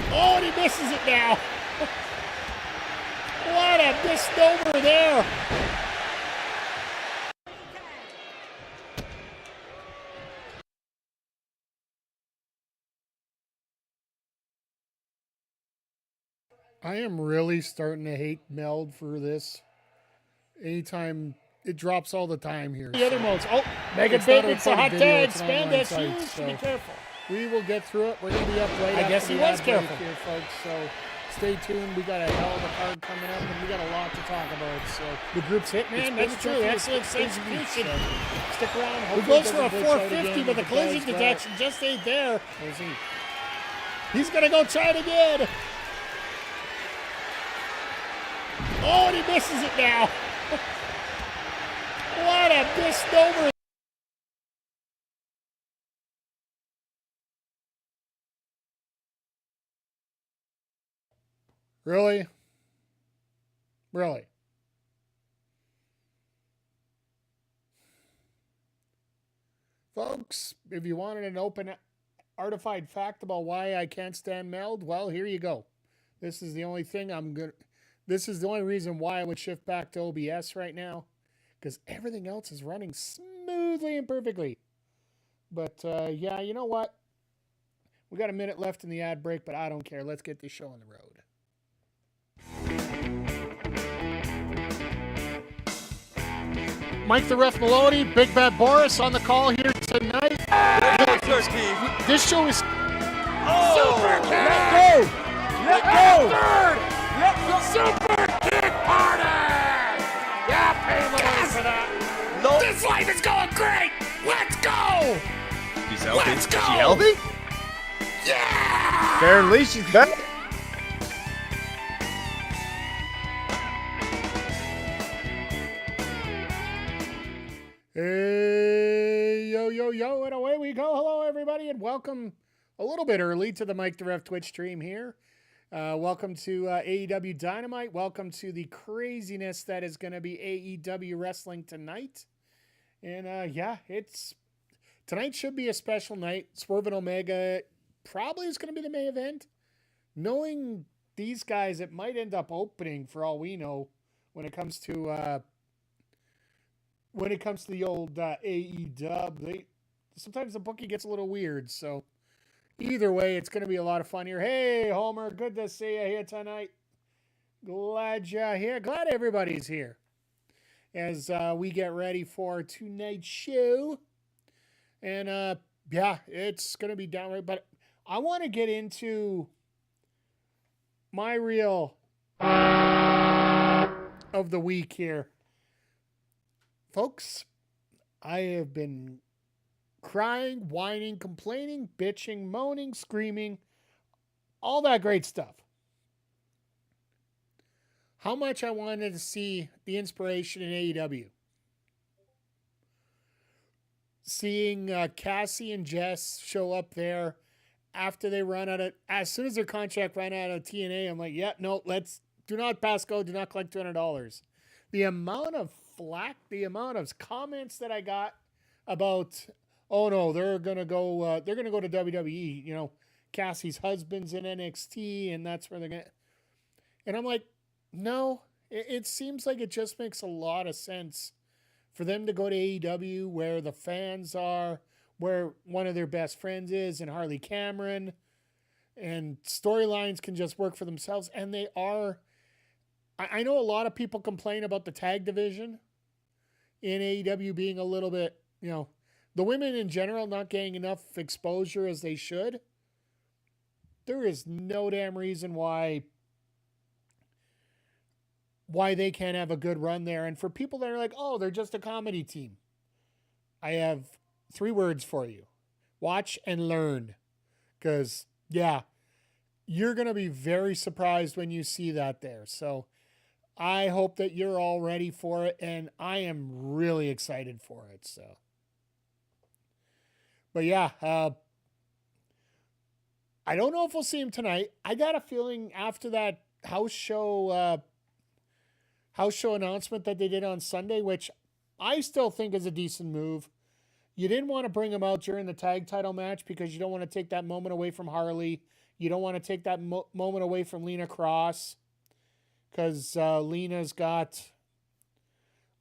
Oh, and he misses it now. What a misnomer there. I am really starting to hate Meld for this. Anytime it drops all the time here. The other modes. Oh, make it big. It's a hot tag. Spandex. So be careful. We will get through it. We're going to be up right I guess he was careful here, folks. So stay tuned. We got a hell of a card coming up, and we got a lot to talk about. So the group's hit, man. That's true. Excellent execution. Stick around. He goes for a 450, but the collision detection just ain't there. He's going to go try it again. Oh, and he misses it now. What a misnomer. Really? Really? Folks, if you wanted an open artified fact about why I can't stand Meld, well, here you go. This is the only thing this is the only reason why I would shift back to OBS right now, because everything else is running smoothly and perfectly. But, yeah, you know what? We got a minute left in the ad break, but I don't care. Let's get this show on the road. Mike the Ref Maloney, Big Bad Boris on the call here tonight. This show is Super Kick! Let go! Let go! Third! Let go! Super Kick Party! Yeah, pay the money for that. No. This life is going great! Let's go! She's healthy. Let's go! Is she healthy? Yeah! Apparently she's back. Hey, yo, yo, yo, and away we go. Hello, everybody, and welcome a little bit early to the Mike the Ref Twitch stream here. Welcome to AEW Dynamite. Welcome to the craziness that is going to be AEW Wrestling tonight. And, yeah, tonight should be a special night. Swerve and Omega probably is going to be the main event. Knowing these guys, it might end up opening for all we know when it comes to the old AEW. Sometimes the booking gets a little weird. So either way, it's going to be a lot of fun here. Hey, Homer, good to see you here tonight. Glad you're here. Glad everybody's here as we get ready for tonight's show. And, yeah, it's going to be downright. But I want to get into my reel of the week here. Folks, I have been crying, whining, complaining, bitching, moaning, screaming, all that great stuff. How much I wanted to see the inspiration in AEW. Seeing Cassie and Jess show up there after they run out of, as soon as their contract ran out of TNA, I'm like, yeah, no, do not pass go, do not collect $200. The amount of flack, the amount of comments that I got about, oh no, they're gonna go to WWE. You know, Cassie's husband's in NXT, and that's where they're gonna. And I'm like, no, it seems like it just makes a lot of sense for them to go to AEW, where the fans are, where one of their best friends is, and Harley Cameron, and storylines can just work for themselves, and they are. I know a lot of people complain about the tag division in AEW being a little bit, you know, the women in general not getting enough exposure as they should. There is no damn reason why they can't have a good run there. And for people that are like, oh, they're just a comedy team, I have 3 words for you. Watch and learn. Because, yeah, you're going to be very surprised when you see that there. So I hope that you're all ready for it, and I am really excited for it. So, but yeah, I don't know if we'll see him tonight. I got a feeling after that house show announcement that they did on Sunday, which I still think is a decent move. You didn't want to bring him out during the tag title match because you don't want to take that moment away from Harley. You don't want to take that moment away from Lena Cross because Lena's got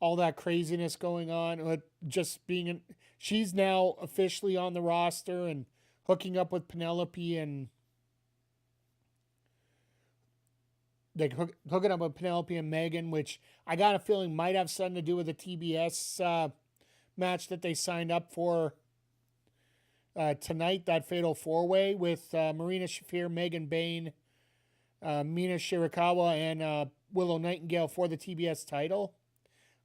all that craziness going on with just being she's now officially on the roster and hooking up with Penelope and like hooking up with Penelope and Megan, which I got a feeling might have something to do with the TBS match that they signed up for tonight, that Fatal 4-Way with Marina, Shafir, Megan, Bayne, Mina, Shirakawa, and Willow Nightengale for the TBS title.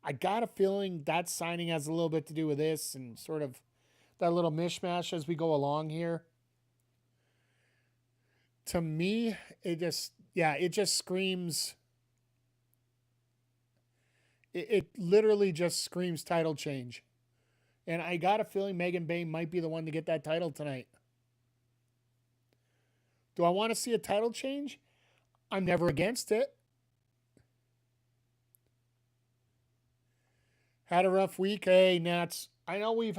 I got a feeling that signing has a little bit to do with this and sort of that little mishmash as we go along here. To me, it just screams. It literally just screams title change. And I got a feeling Megan Bayne might be the one to get that title tonight. Do I want to see a title change? I'm never against it. Had a rough week. Hey, Nats. I know we've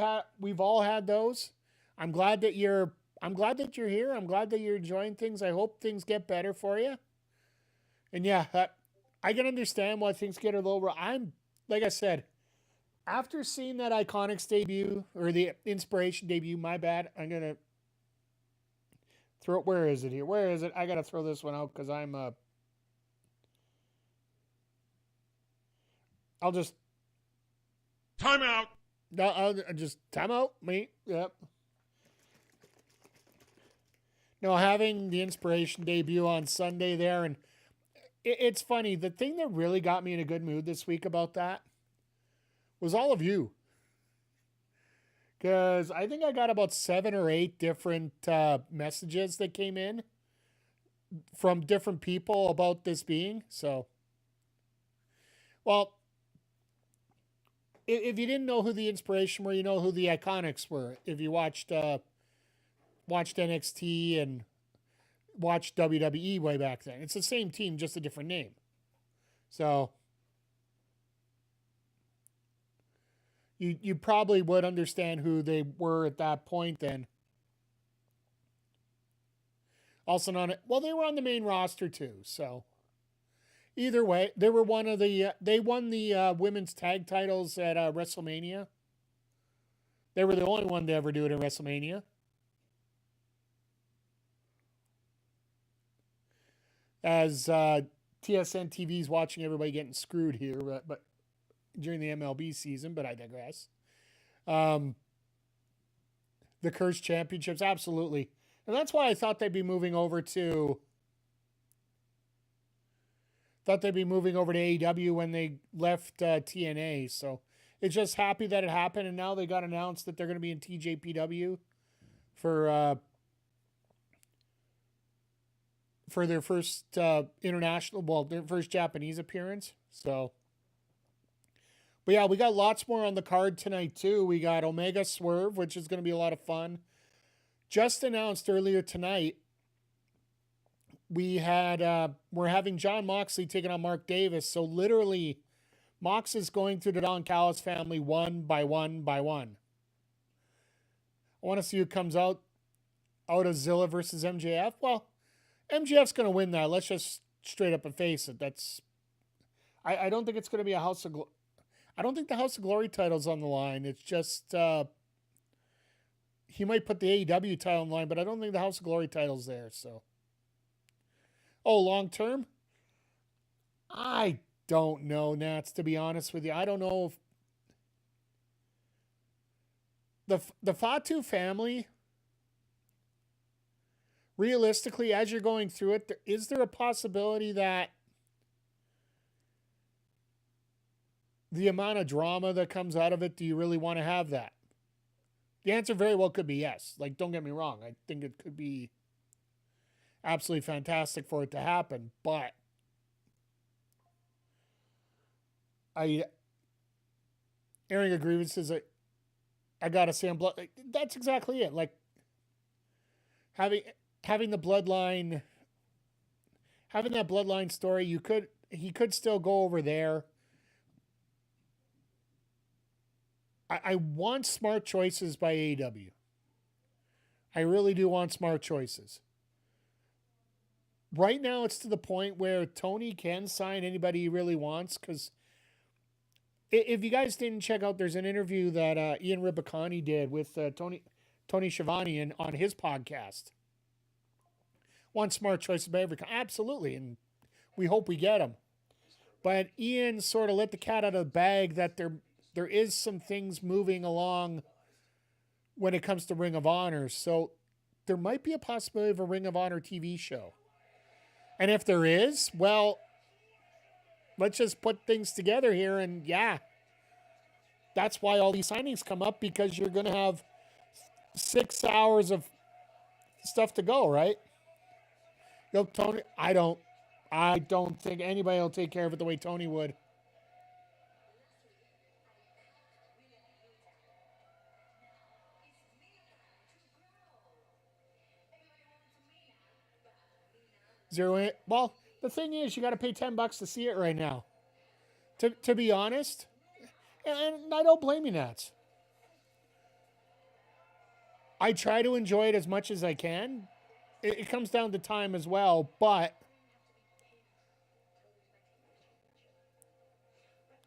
all had those. I'm glad that you're here. I'm glad that you're enjoying things. I hope things get better for you. And yeah, I can understand why things get a little. Like I said, after seeing that Iconics debut or the Inspiration debut, my bad. I'm gonna throw it. Where is it here? Where is it? I gotta throw this one out because I'll just time out. No, I'll just time out. Me. Yep. No, having the Inspiration debut on Sunday there, and it's funny. The thing that really got me in a good mood this week about that was all of you. Because I think I got about 7 or 8 different messages that came in from different people about this being. So, well, if you didn't know who the Inspiration were, you know who the Iconics were. If you watched NXT and watched WWE way back then. It's the same team, just a different name. So you probably would understand who they were at that point then. Also on it. Well, they were on the main roster too. So either way, they were one of the they won the women's tag titles at WrestleMania. They were the only one to ever do it in WrestleMania. As TSN TV is watching everybody getting screwed here, but during the MLB season, but I digress. The Curse Championships, absolutely. And that's why I thought they'd be moving over to AEW when they left TNA. So it's just happy that it happened, and now they got announced that they're going to be in TJPW for their first their first Japanese appearance. So, but yeah, we got lots more on the card tonight too. We got Omega Swerve, which is going to be a lot of fun. Just announced earlier tonight, we're having John Moxley taking on Mark Davis. So literally, Mox is going through the Don Callis family one by one by one. I want to see who comes out of Zilla versus MJF. Well, MJF's going to win that. Let's just straight up and face it. I don't think it's going to be a House of I don't think the House of Glory title's on the line. It's just he might put the AEW title on the line, but I don't think the House of Glory title's there. So, long term, I don't know, Nats. To be honest with you, I don't know if the Fatu family. Realistically, as you're going through it, is there a possibility that the amount of drama that comes out of it, do you really want to have that? The answer very well could be yes. Like, don't get me wrong. I think it could be absolutely fantastic for it to happen, but airing of grievances, I gotta say, that's exactly it. Like, having the bloodline, having that bloodline story, he could still go over there. I want smart choices by AEW. I really do want smart choices. Right now, it's to the point where Tony can sign anybody he really wants. Because if you guys didn't check out, there's an interview that Ian Ribicani did with Tony Schiavone on his podcast. Want smart choices by every absolutely, and we hope we get them. But Ian sort of let the cat out of the bag that there is some things moving along when it comes to Ring of Honor. So there might be a possibility of a Ring of Honor TV show. And if there is, well, let's just put things together here. And yeah, that's why all these signings come up, because you're going to have 6 hours of stuff to go, right? Tony, I don't think anybody will take care of it the way Tony would. Well, the thing is, you got to pay $10 to see it right now. To be honest, and I don't blame you, Nats. I try to enjoy it as much as I can. It comes down to time as well, but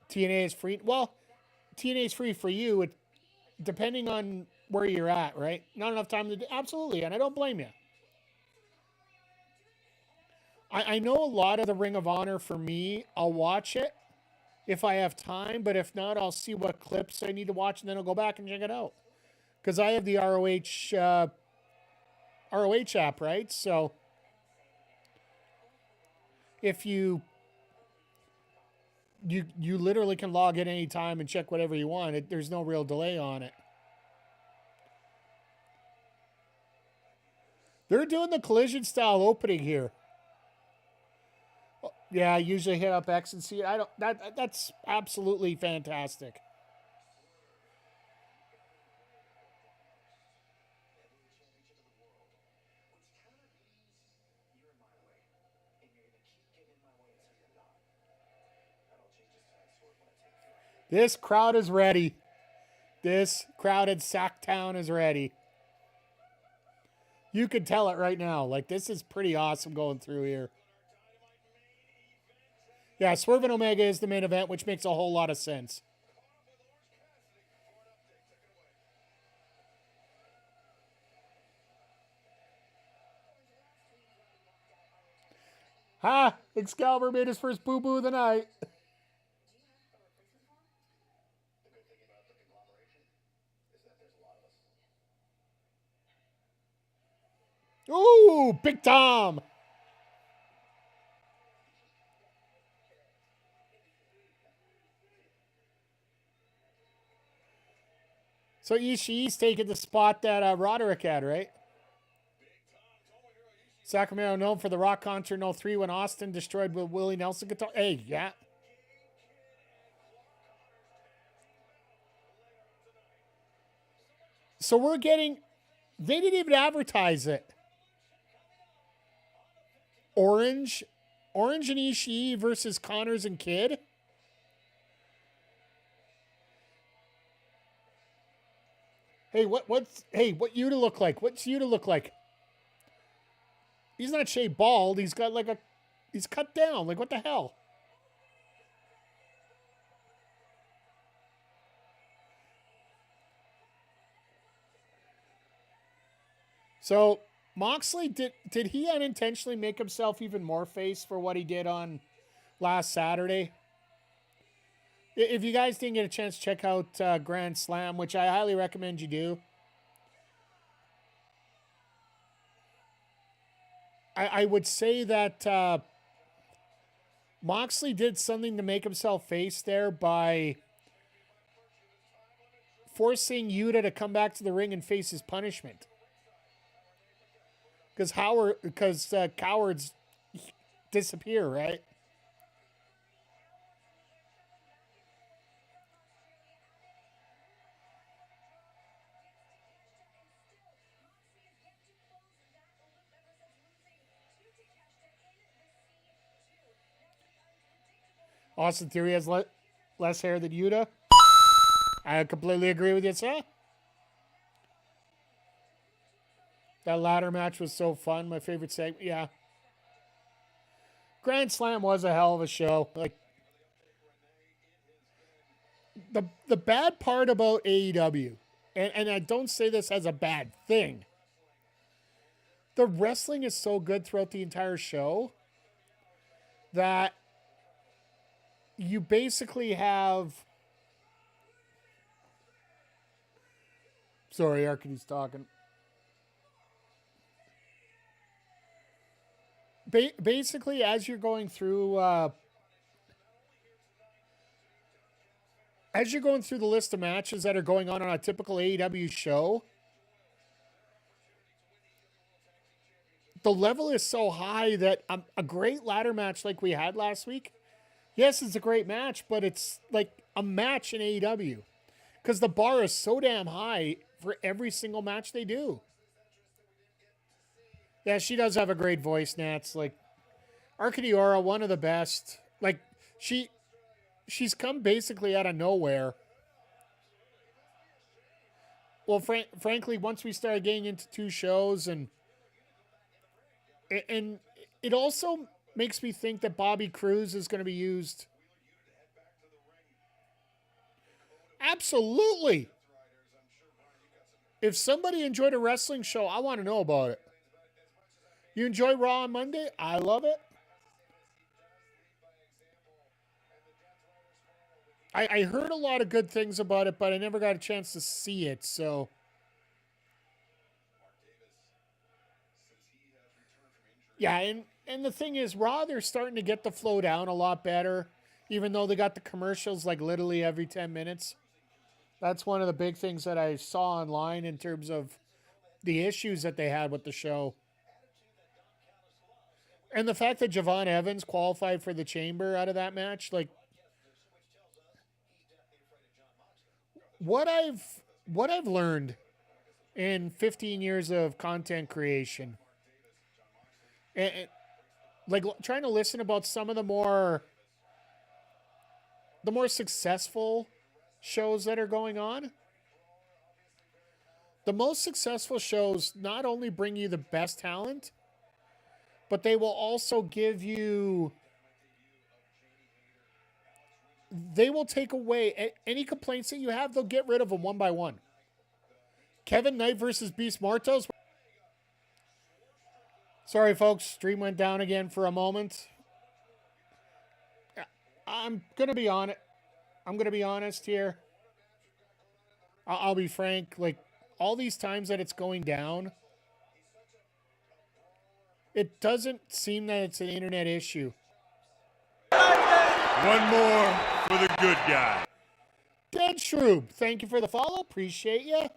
TNA is free. Well, TNA is free for you, depending on where you're at, right? Not enough time to do. Absolutely, and I don't blame you. I know a lot of the Ring of Honor for me. I'll watch it if I have time, but if not, I'll see what clips I need to watch, and then I'll go back and check it out. Because I have the ROH app, right? So if you literally can log in any time and check whatever you want. There's no real delay on it. They're doing the collision style opening here. Yeah, I usually hit up X and see it. That's absolutely fantastic. This crowd is ready. This crowded Sacktown is ready. You can tell it right now. Like, this is pretty awesome going through here. Yeah, Swerve and Omega is the main event, which makes a whole lot of sense. Ha! Excalibur made his first boo-boo of the night. Ooh, Big Tom. So Ishii's taking the spot that Roderick had, right? Sacramento known for the Rock Concert in 03 when Austin destroyed with Willie Nelson guitar. Hey, yeah. So we're getting... They didn't even advertise it. Orange and Ishii versus Connors and Kidd. Hey, what Yuta look like? What's Yuta look like? He's not shaved bald. He's got he's cut down. Like, what the hell? So Moxley, did he unintentionally make himself even more face for what he did on last Saturday? If you guys didn't get a chance to check out Grand Slam, which I highly recommend you do, I would say that Moxley did something to make himself face there by forcing Yuta to come back to the ring and face his punishment. Because cowards disappear, right? Austin Theory has less hair than Yuta. I completely agree with you, sir. That ladder match was so fun. My favorite segment. Yeah. Grand Slam was a hell of a show. Like the bad part about AEW, and I don't say this as a bad thing. The wrestling is so good throughout the entire show that you basically have. Sorry, Arcady's talking. Basically, as you're going through, the list of matches that are going on a typical AEW show, the level is so high that a great ladder match like we had last week, yes, it's a great match, but it's like a match in AEW because the bar is so damn high for every single match they do. Yeah, she does have a great voice, Nats. Like, Arcadiora, one of the best. Like, she's come basically out of nowhere. Well, frankly, once we started getting into two shows, and it also makes me think that Bobby Cruz is going to be used. Absolutely. If somebody enjoyed a wrestling show, I want to know about it. You enjoy Raw on Monday? I love it. I heard a lot of good things about it, but I never got a chance to see it, so. Yeah, and the thing is, Raw, they're starting to get the flow down a lot better, even though they got the commercials like literally every 10 minutes. That's one of the big things that I saw online in terms of the issues that they had with the show. And the fact that Javon Evans qualified for the Chamber out of that match, like, what I've learned in 15 years of content creation, and like trying to listen about some of the more successful shows that are going on. The most successful shows not only bring you the best talent, but they will also give you. They will take away any complaints that you have. They'll get rid of them one by one. Kevin Knight versus Beast Martos. Sorry, folks. Stream went down again for a moment. I'm going to be on it. I'm going to be honest here. I'll be frank. Like, all these times that it's going down, it doesn't seem that it's an internet issue. One more for the good guy. Dead Shroob, thank you for the follow. Appreciate you.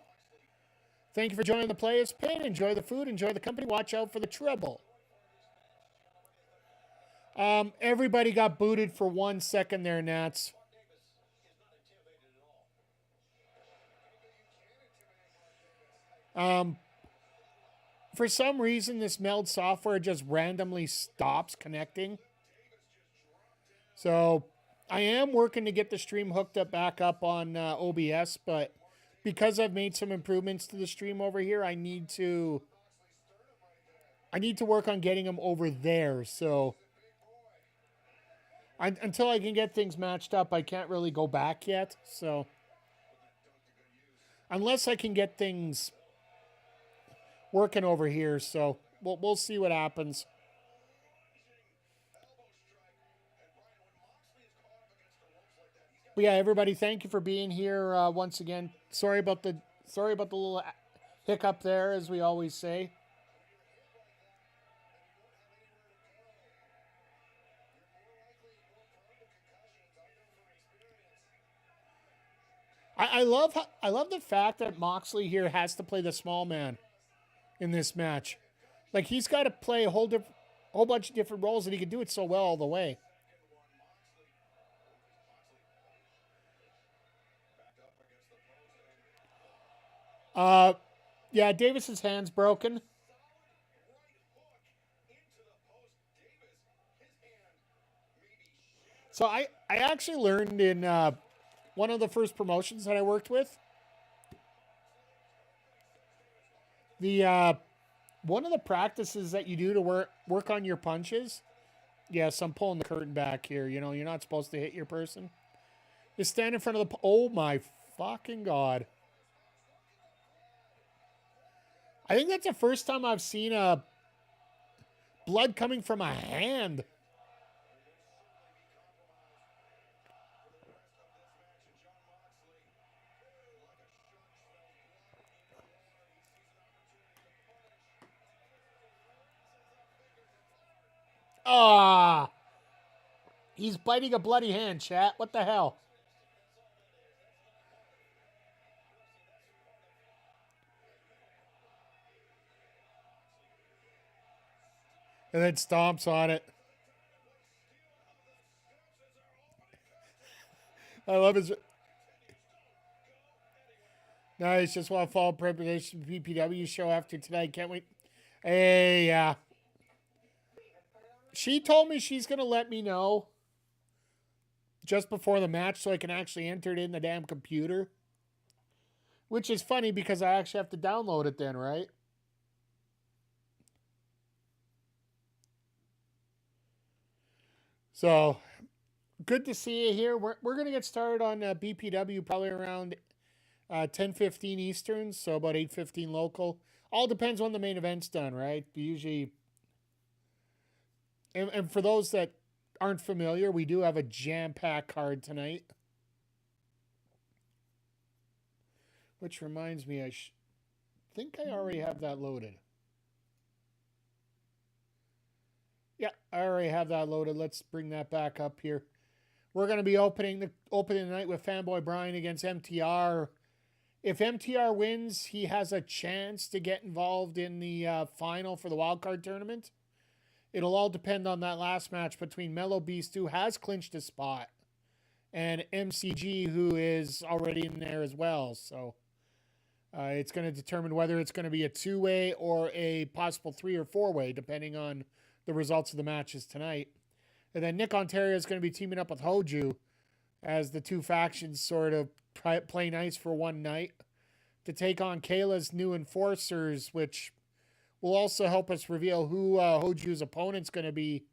Thank you for joining the Players Pin. Enjoy the food. Enjoy the company. Watch out for the trouble. Everybody got booted for 1 second there, Nats. For some reason, this meld software just randomly stops connecting. So I am working to get the stream hooked up back up on OBS, but because I've made some improvements to the stream over here, I need to work on getting them over there. So until I can get things matched up, I can't really go back yet. So unless I can get things working over here, so we'll see what happens. But yeah, everybody, thank you for being here once again. Sorry about the little hiccup there, as we always say. I love the fact that Moxley here has to play the small man in this match. Like, he's got to play a whole bunch of different roles, and he can do it so well all the way. Yeah, Davis's hand's broken. So I actually learned in one of the first promotions that I worked with. The one of the practices that you do to work on your punches. Yes, I'm pulling the curtain back here. You know, you're not supposed to hit your person. You stand in front of the... Oh, my fucking God. I think that's the first time I've seen blood coming from a hand. Ah! He's biting a bloody hand, chat. What the hell? And then stomps on it. I love his... Nice. Just want to follow preparation PPW show after tonight. Can't wait. Hey, yeah. She told me she's going to let me know just before the match so I can actually enter it in the damn computer. Which is funny because I actually have to download it then, right? So, good to see you here. We're going to get started on BPW probably around 10:15 Eastern, so about 8:15 local. All depends when the main event's done, right? Usually, and for those that aren't familiar, we do have a jam-packed card tonight. Which reminds me, I think I already have that loaded. Yeah, I already have that loaded. Let's bring that back up here. We're going to be opening the night with Fanboy Brian against MTR. If MTR wins, he has a chance to get involved in the final for the wildcard tournament. It'll all depend on that last match between Mellow Beast, who has clinched a spot, and MCG, who is already in there as well. So it's going to determine whether it's going to be a two-way or a possible 3 or 4-way, depending on the results of the matches tonight. And then Nick Ontario is going to be teaming up with Hoju as the two factions sort of play nice for one night to take on Kayla's new enforcers, which will also help us reveal who Hoju's opponent's going to be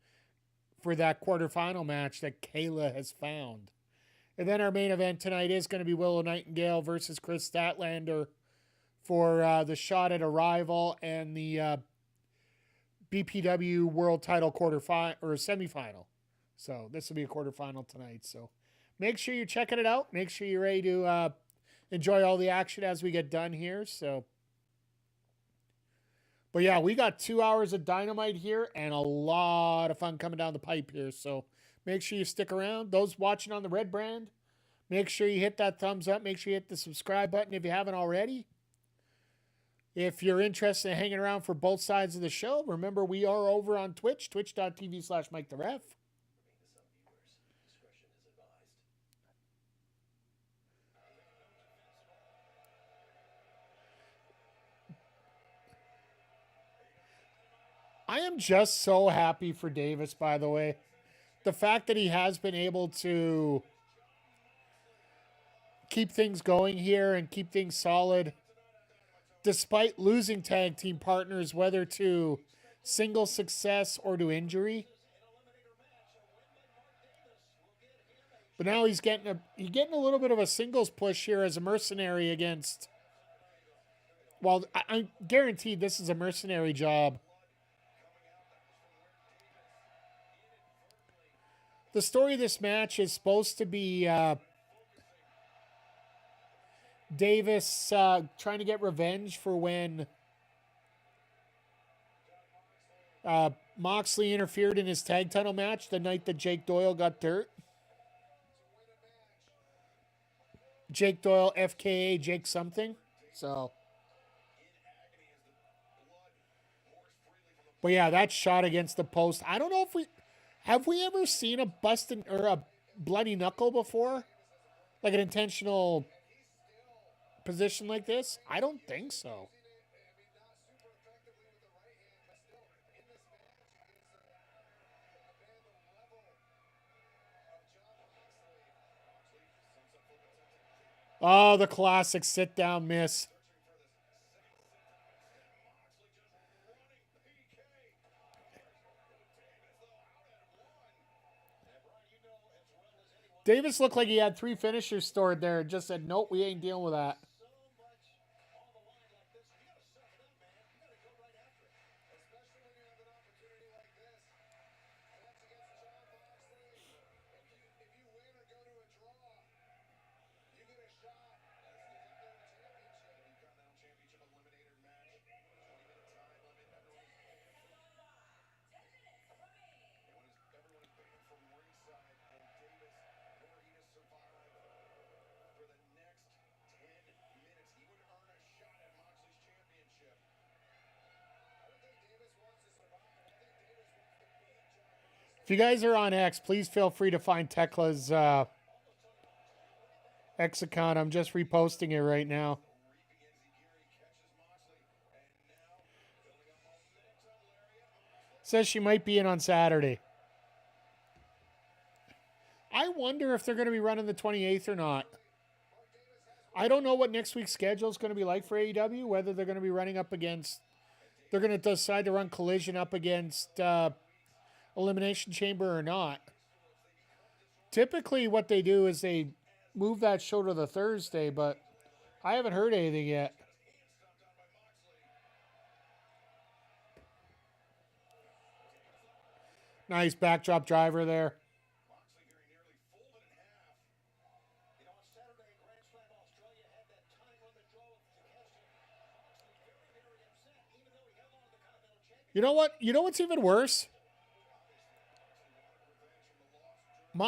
for that quarterfinal match that Kayla has found. And then our main event tonight is going to be Willow Nightengale versus Chris Statlander for the shot at Arrival and the BPW World Title quarterfinal or semifinal. So this will be a quarterfinal tonight. So make sure you're checking it out. Make sure you're ready to enjoy all the action as we get done here. So, but yeah, we got 2 hours of Dynamite here and a lot of fun coming down the pipe here. So make sure you stick around. Those watching on the Red Brand, make sure you hit that thumbs up. Make sure you hit the subscribe button if you haven't already. If you're interested in hanging around for both sides of the show, remember we are over on Twitch, twitch.tv/MikeTheRef. I am just so happy for Davis, by the way. The fact that he has been able to keep things going here and keep things solid, despite losing tag team partners, whether to single success or to injury. But now he's getting a little bit of a singles push here as a mercenary against... Well, I'm guaranteed this is a mercenary job. The story of this match is supposed to be Davis trying to get revenge for when Moxley interfered in his tag title match the night that Jake Doyle got dirt. Jake Doyle, FKA Jake something. So, but yeah, that shot against the post. I don't know if have we ever seen a busted or a bloody knuckle before, like an intentional position like this? I don't think so. Oh, the classic sit-down miss. Davis looked like he had 3 finishers stored there and just said, nope, we ain't dealing with that. If you guys are on X, please feel free to find Tekla's X account. I'm just reposting it right now. Says she might be in on Saturday. I wonder if they're going to be running the 28th or not. I don't know what next week's schedule is going to be like for AEW, whether they're going to be running up against... They're going to decide to run Collision up against Elimination Chamber or not. Typically what they do is they move that show to the Thursday, but I haven't heard anything yet. Nice backdrop driver there. You know what? You know what's even worse?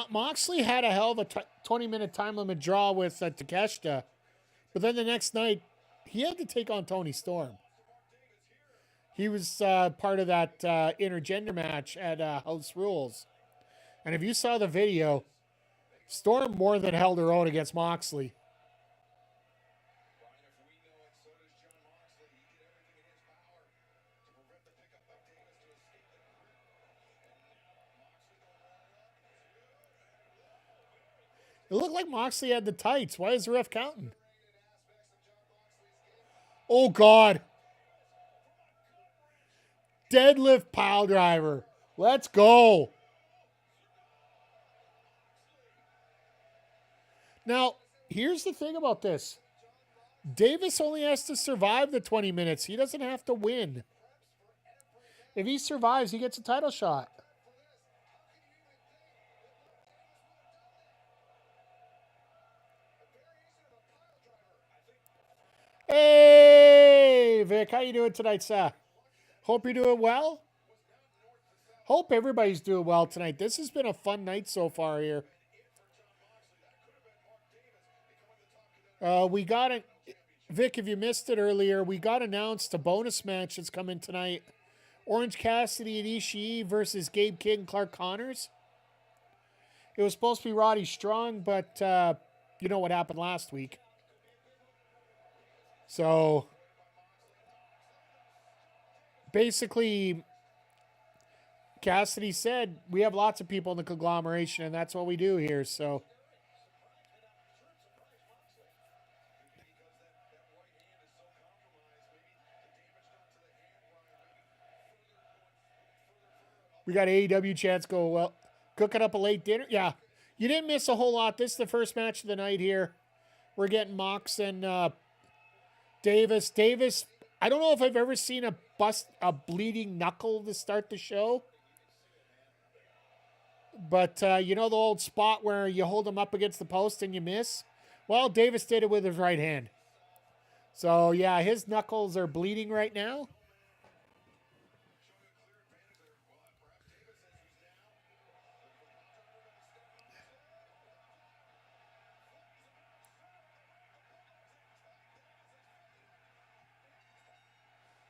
Moxley had a hell of a 20-minute time limit draw with Takeshita, but then the next night, he had to take on Tony Storm. He was part of that intergender match at House Rules. And if you saw the video, Storm more than held her own against Moxley. It looked like Moxley had the tights. Why is the ref counting? Oh, God. Deadlift pile driver. Let's go. Now, here's the thing about this. Davis only has to survive the 20 minutes. He doesn't have to win. If he survives, he gets a title shot. Hey, Vic, how you doing tonight, sir? Hope you're doing well. Hope everybody's doing well tonight. This has been a fun night so far here. We got it, Vic, if you missed it earlier, we got announced a bonus match that's coming tonight. Orange Cassidy and Ishii versus Gabe Kidd and Clark Connors. It was supposed to be Roddy Strong, but you know what happened last week. So, basically, Cassidy said, we have lots of people in the conglomeration, and that's what we do here, so. We got AEW chats go, well, cooking up a late dinner. Yeah, you didn't miss a whole lot. This is the first match of the night here. We're getting Mox and Davis. Davis, I don't know if I've ever seen a bleeding knuckle to start the show. But you know the old spot where you hold him up against the post and you miss? Well, Davis did it with his right hand. So, yeah, his knuckles are bleeding right now.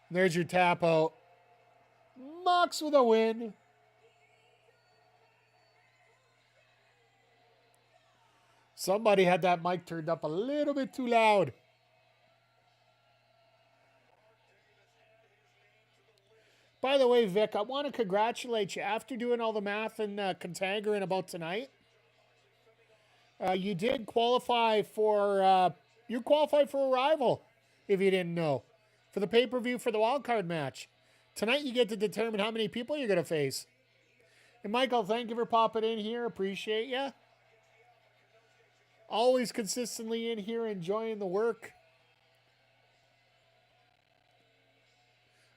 There's your tap out. Mox with a win. Somebody had that mic turned up a little bit too loud. By the way, Vic, I want to congratulate you. After doing all the math and Contagoran about tonight, You did qualify for a rival, if you didn't know, for the pay-per-view for the wild card match. Tonight you get to determine how many people you're going to face. And Michael, thank you for popping in here. Appreciate ya. Always consistently in here enjoying the work.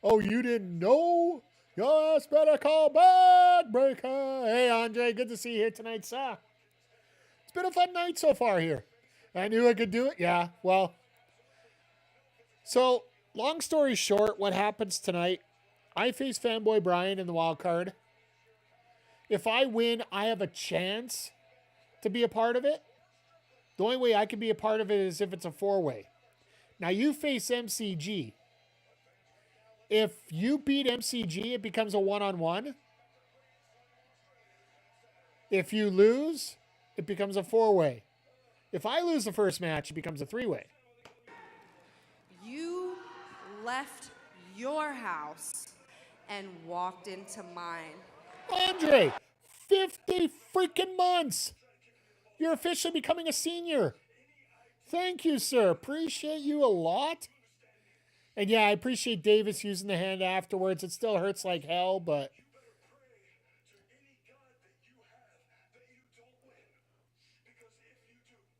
Oh, you didn't know? Yes, better call back, breaker. Hey, Andre, good to see you here tonight, sir. It's been a fun night so far here. I knew I could do it. Yeah, well. So, long story short, what happens tonight, I face Fanboy Brian in the wild card. If I win, I have a chance to be a part of it. The only way I can be a part of it is if it's a four-way. Now, you face MCG. If you beat MCG, it becomes a one-on-one. If you lose, it becomes a four-way. If I lose the first match, it becomes a three-way. You left your house and walked into mine. Andre, 50 freaking months. You're officially becoming a senior. Thank you, sir. Appreciate you a lot. And yeah, I appreciate Davis using the hand afterwards. It still hurts like hell, but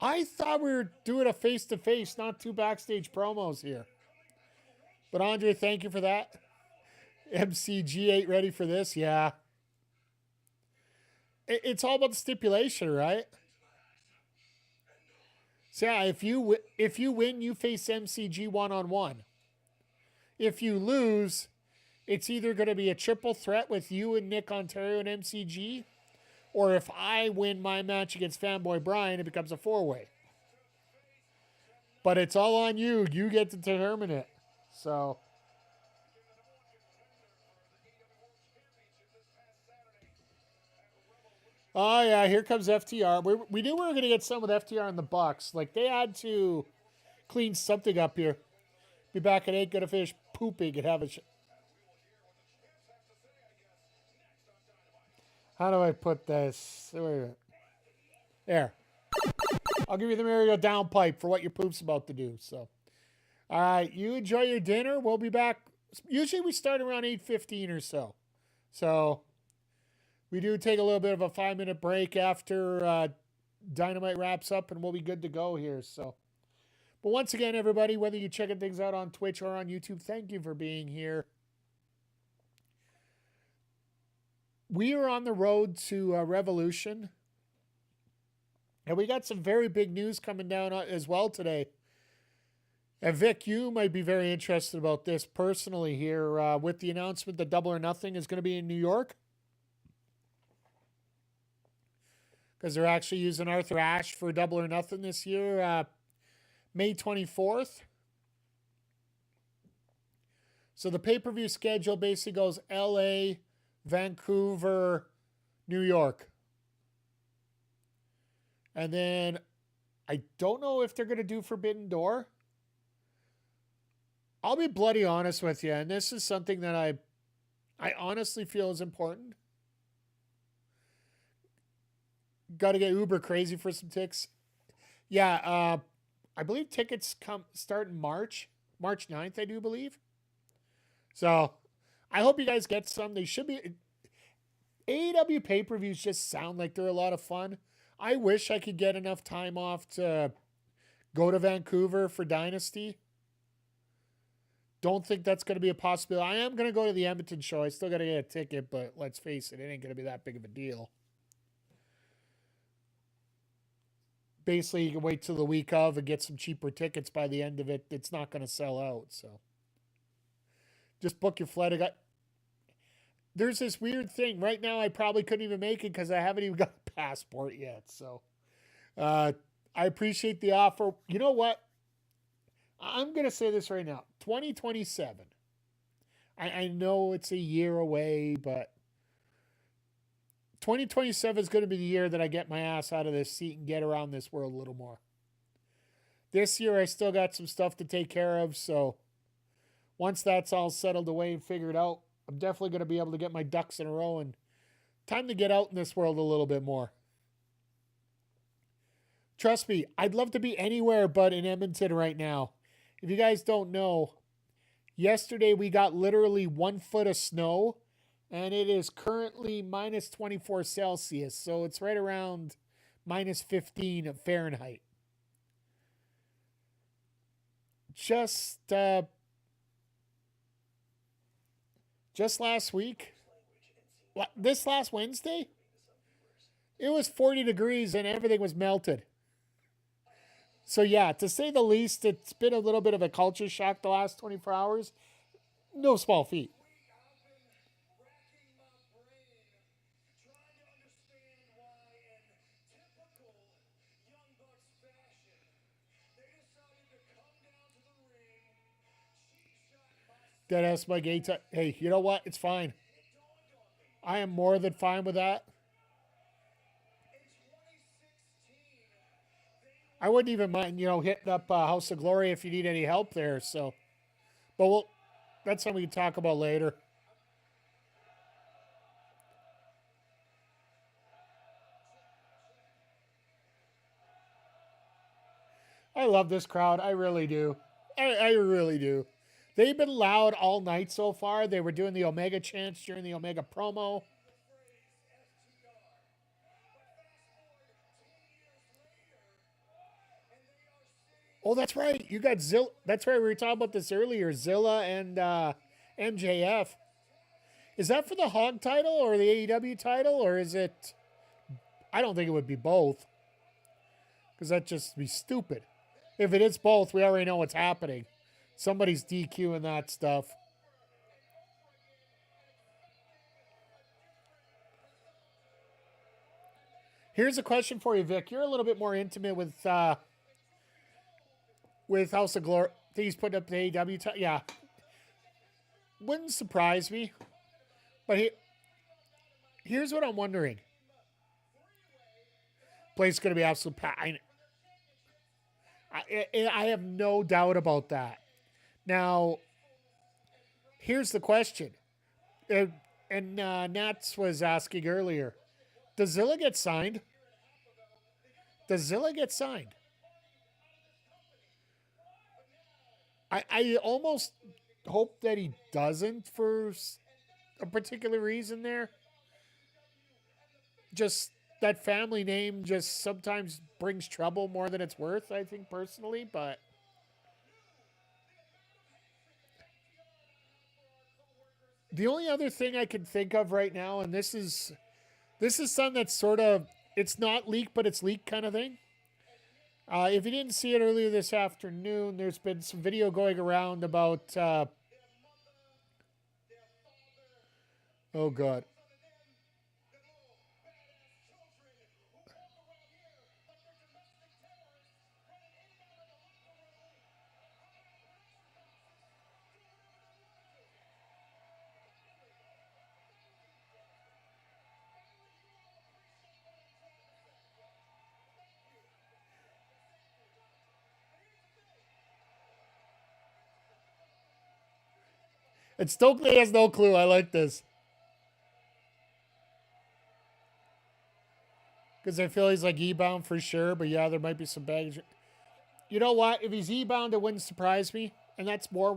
I thought we were doing a face-to-face, not two backstage promos here. But Andre, thank you for that. MCG ain't ready for this. Yeah. It's all about the stipulation, right? So yeah, if you win, you face MCG one-on-one. If you lose, it's either going to be a triple threat with you and Nick Ontario and MCG, or if I win my match against Fanboy Brian, it becomes a four-way. But it's all on you. You get to determine it. So oh, yeah, here comes FTR. We knew we were going to get some with FTR and the Bucks. Like, they had to clean something up here. Be back at 8, going to finish pooping and have a... How do I put this? There. I'll give you the Mario downpipe for what your poop's about to do. So, all right, you enjoy your dinner. We'll be back. Usually we start around 8:15 or so. So... we do take a little bit of a 5-minute break after Dynamite wraps up, and we'll be good to go here. So, but once again, everybody, whether you're checking things out on Twitch or on YouTube, thank you for being here. We are on the road to Revolution, and we got some very big news coming down as well today. And Vic, you might be very interested about this personally here with the announcement that Double or Nothing is going to be in New York. Because they're actually using Arthur Ashe for Double or Nothing this year, May 24th. So the pay-per-view schedule basically goes LA, Vancouver, New York. And then I don't know if they're going to do Forbidden Door. I'll be bloody honest with you, and this is something that I honestly feel is important. Got to get uber crazy for some ticks. Yeah, I believe tickets start in March 9th, I do believe. So I hope you guys get some. They should be. AEW pay-per-views just sound like they're a lot of fun. I wish I could get enough time off to go to Vancouver for Dynasty. Don't think that's going to be a possibility. I am going to go to the Edmonton show. I still got to get a ticket, but let's face it, it ain't going to be that big of a deal. Basically, you can wait till the week of and get some cheaper tickets by the end of it. It's not going to sell out, so just book your flight. There's this weird thing. Right now, I probably couldn't even make it because I haven't even got a passport yet. So I appreciate the offer. You know what? I'm going to say this right now. 2027. I know it's a year away, but 2027 is going to be the year that I get my ass out of this seat and get around this world a little more. This year, I still got some stuff to take care of, so once that's all settled away and figured out, I'm definitely going to be able to get my ducks in a row and time to get out in this world a little bit more. Trust me, I'd love to be anywhere but in Edmonton right now. If you guys don't know, yesterday we got literally 1 foot of snow, and it is currently minus 24 Celsius, so it's right around minus 15 of Fahrenheit. Just last week, this last Wednesday, it was 40 degrees and everything was melted. So yeah, to say the least, it's been a little bit of a culture shock the last 24 hours. No small feat. Deadass Mike A. Hey, you know what? It's fine. I am more than fine with that. I wouldn't even mind, hitting up House of Glory if you need any help there. So, but that's something we can talk about later. I love this crowd. I really do. I really do. They've been loud all night so far. They were doing the Omega chants during the Omega promo. Oh, that's right. You got Zilla. That's right. We were talking about this earlier. Zilla and MJF. Is that for the Hog title or the AEW title, or is it? I don't think it would be both, because that'd just be stupid. If it is both, we already know what's happening. Somebody's DQing that stuff. Here's a question for you, Vic. You're a little bit more intimate with House of Glory. I think he's putting up the AEW. Yeah. Wouldn't surprise me. But here's what I'm wondering. Place going to be absolute packed. I have no doubt about that. Now, here's the question. And Nats was asking earlier. Does Zilla get signed? Does Zilla get signed? I almost hope that he doesn't for a particular reason there. Just that family name just sometimes brings trouble more than it's worth, I think, personally, but the only other thing I can think of right now, and this is something that's sort of, it's not leaked, but it's leaked kind of thing. If you didn't see it earlier this afternoon, there's been some video going around about, oh God. And Stokely has no clue. I like this. Because I feel he's like E-bound for sure. But yeah, there might be some baggage. You know what? If he's E-bound, it wouldn't surprise me. And that's more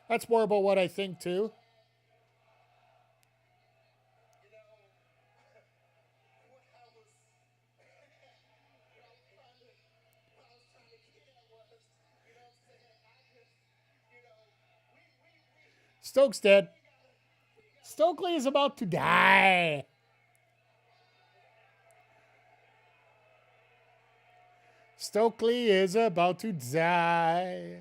that's more about what I think too. Stokes dead. Stokely is about to die. Stokely is about to die.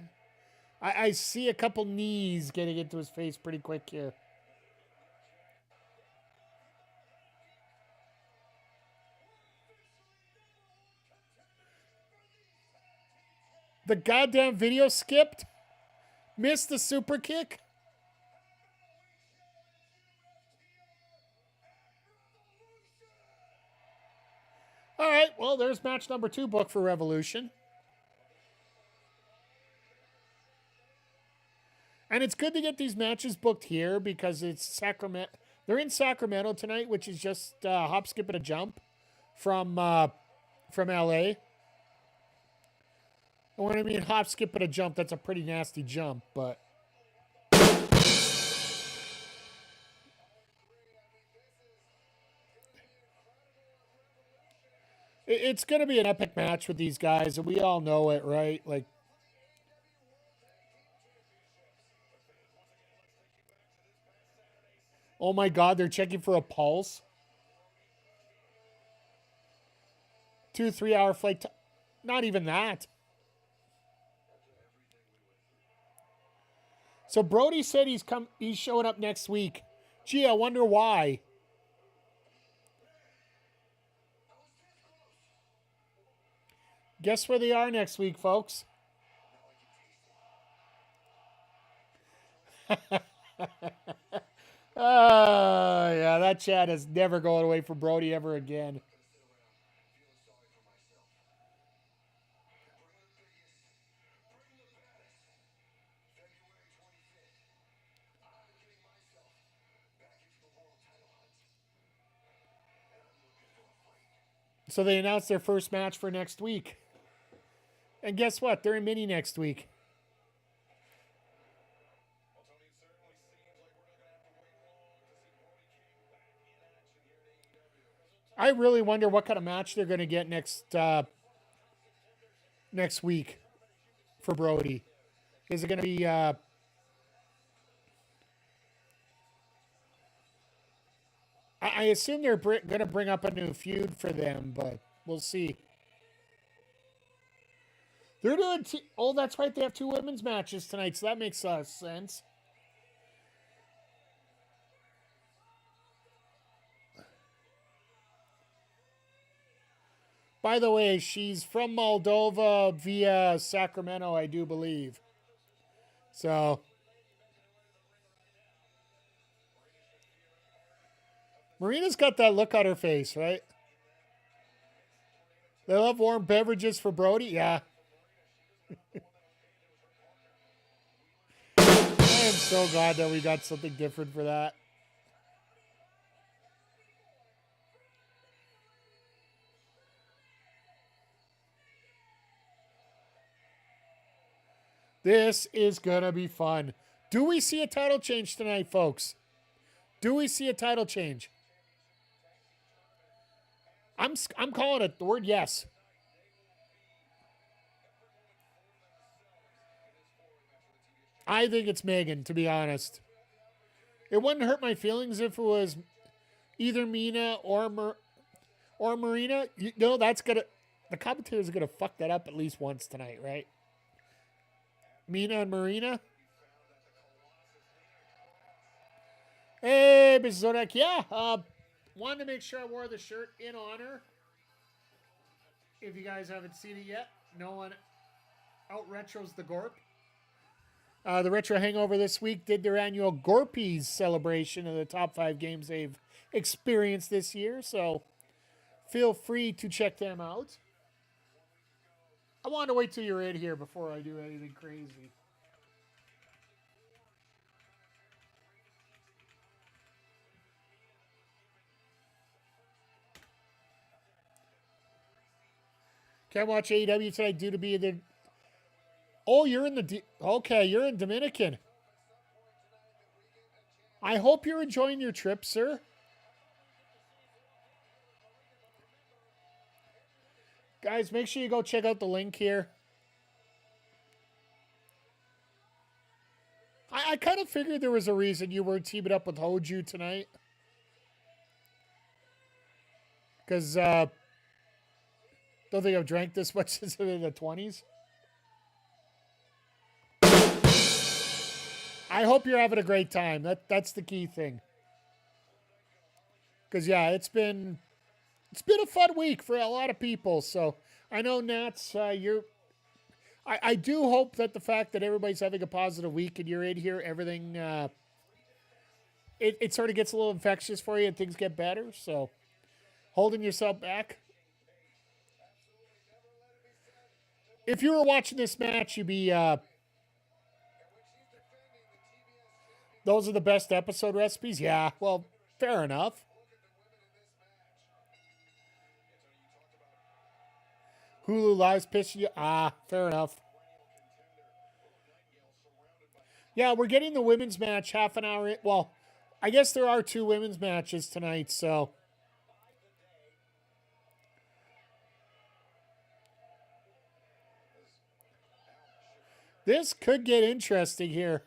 I see a couple knees getting into his face pretty quick here. The goddamn video skipped. Missed the super kick. All right, well, there's match number 2 booked for Revolution. And it's good to get these matches booked here because it's Sacramento. They're in Sacramento tonight, which is just hop, skip, and a jump from LA. And when I mean hop, skip, and a jump, that's a pretty nasty jump, but... It's going to be an epic match with these guys, and we all know it, right? Like, oh my God, they're checking for a pulse. 2-3 hour flight. Not even that. So Brody said he's showing up next week. Gee, I wonder why. Guess where they are next week, folks? Yeah, that chat is never going away from Brody ever again. So they announced their first match for next week. And guess what? They're in Mini next week. I really wonder what kind of match they're going to get next week for Brody. Is it going to be... I assume they're going to bring up a new feud for them, but we'll see. They're doing... oh, that's right. They have 2 women's matches tonight, so that makes sense. By the way, she's from Moldova via Sacramento, I do believe. So... Marina's got that look on her face, right? They love warm beverages for Brody? Yeah. I am so glad that we got something different for that. This is going to be fun. Do we see a title change tonight, folks? Do we see a title change? I'm calling it the word yes. I think it's Megan, to be honest. It wouldn't hurt my feelings if it was either Mina or Marina. That's gonna... the commentators are gonna fuck that up at least once tonight, right? Mina and Marina. Hey, Mrs. Zodak. Yeah, wanted to make sure I wore the shirt in honor. If you guys haven't seen it yet, no one out-retros the Gorp. The Retro Hangover this week did their annual Gorpies celebration of the top 5 games they've experienced this year, so feel free to check them out. I wanted to wait till you're in here before I do anything crazy. Can't watch AEW tonight due to be the... oh, you're in the... okay, you're in Dominican. I hope you're enjoying your trip, sir. Guys, make sure you go check out the link here. I kind of figured there was a reason you were teaming up with Hoju tonight. Because, don't think I've drank this much since in the 20s. I hope you're having a great time. That's the key thing. Because, yeah, it's been a fun week for a lot of people. So I know, Nats, I do hope that the fact that everybody's having a positive week and you're in here, everything, it sort of gets a little infectious for you and things get better. So holding yourself back. If you were watching this match, you'd be, those are the best episode recipes? Yeah, well, fair enough. Hulu Live's pissing you. Fair enough. Yeah, we're getting the women's match half an hour. Well, I guess there are 2 women's matches tonight, so. This could get interesting here.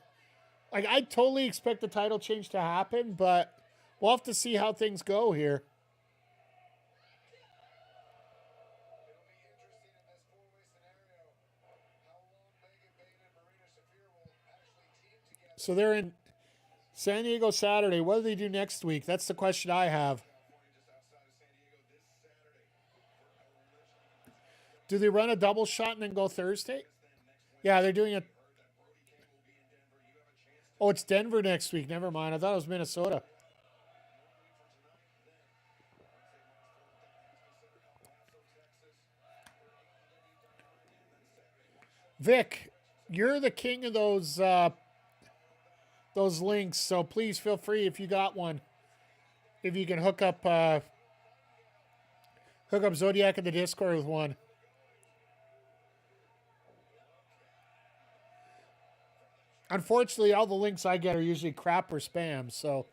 Like, I totally expect the title change to happen, but we'll have to see how things go here. So they're in San Diego Saturday. What do they do next week? That's the question I have. Do they run a double shot and then go Thursday? Yeah, they're doing it. Oh, it's Denver next week. Never mind. I thought it was Minnesota. Vic, you're the king of those links, so please feel free if you got one. If you can hook up Zodiac in the Discord with one. Unfortunately, all the links I get are usually crap or spam, so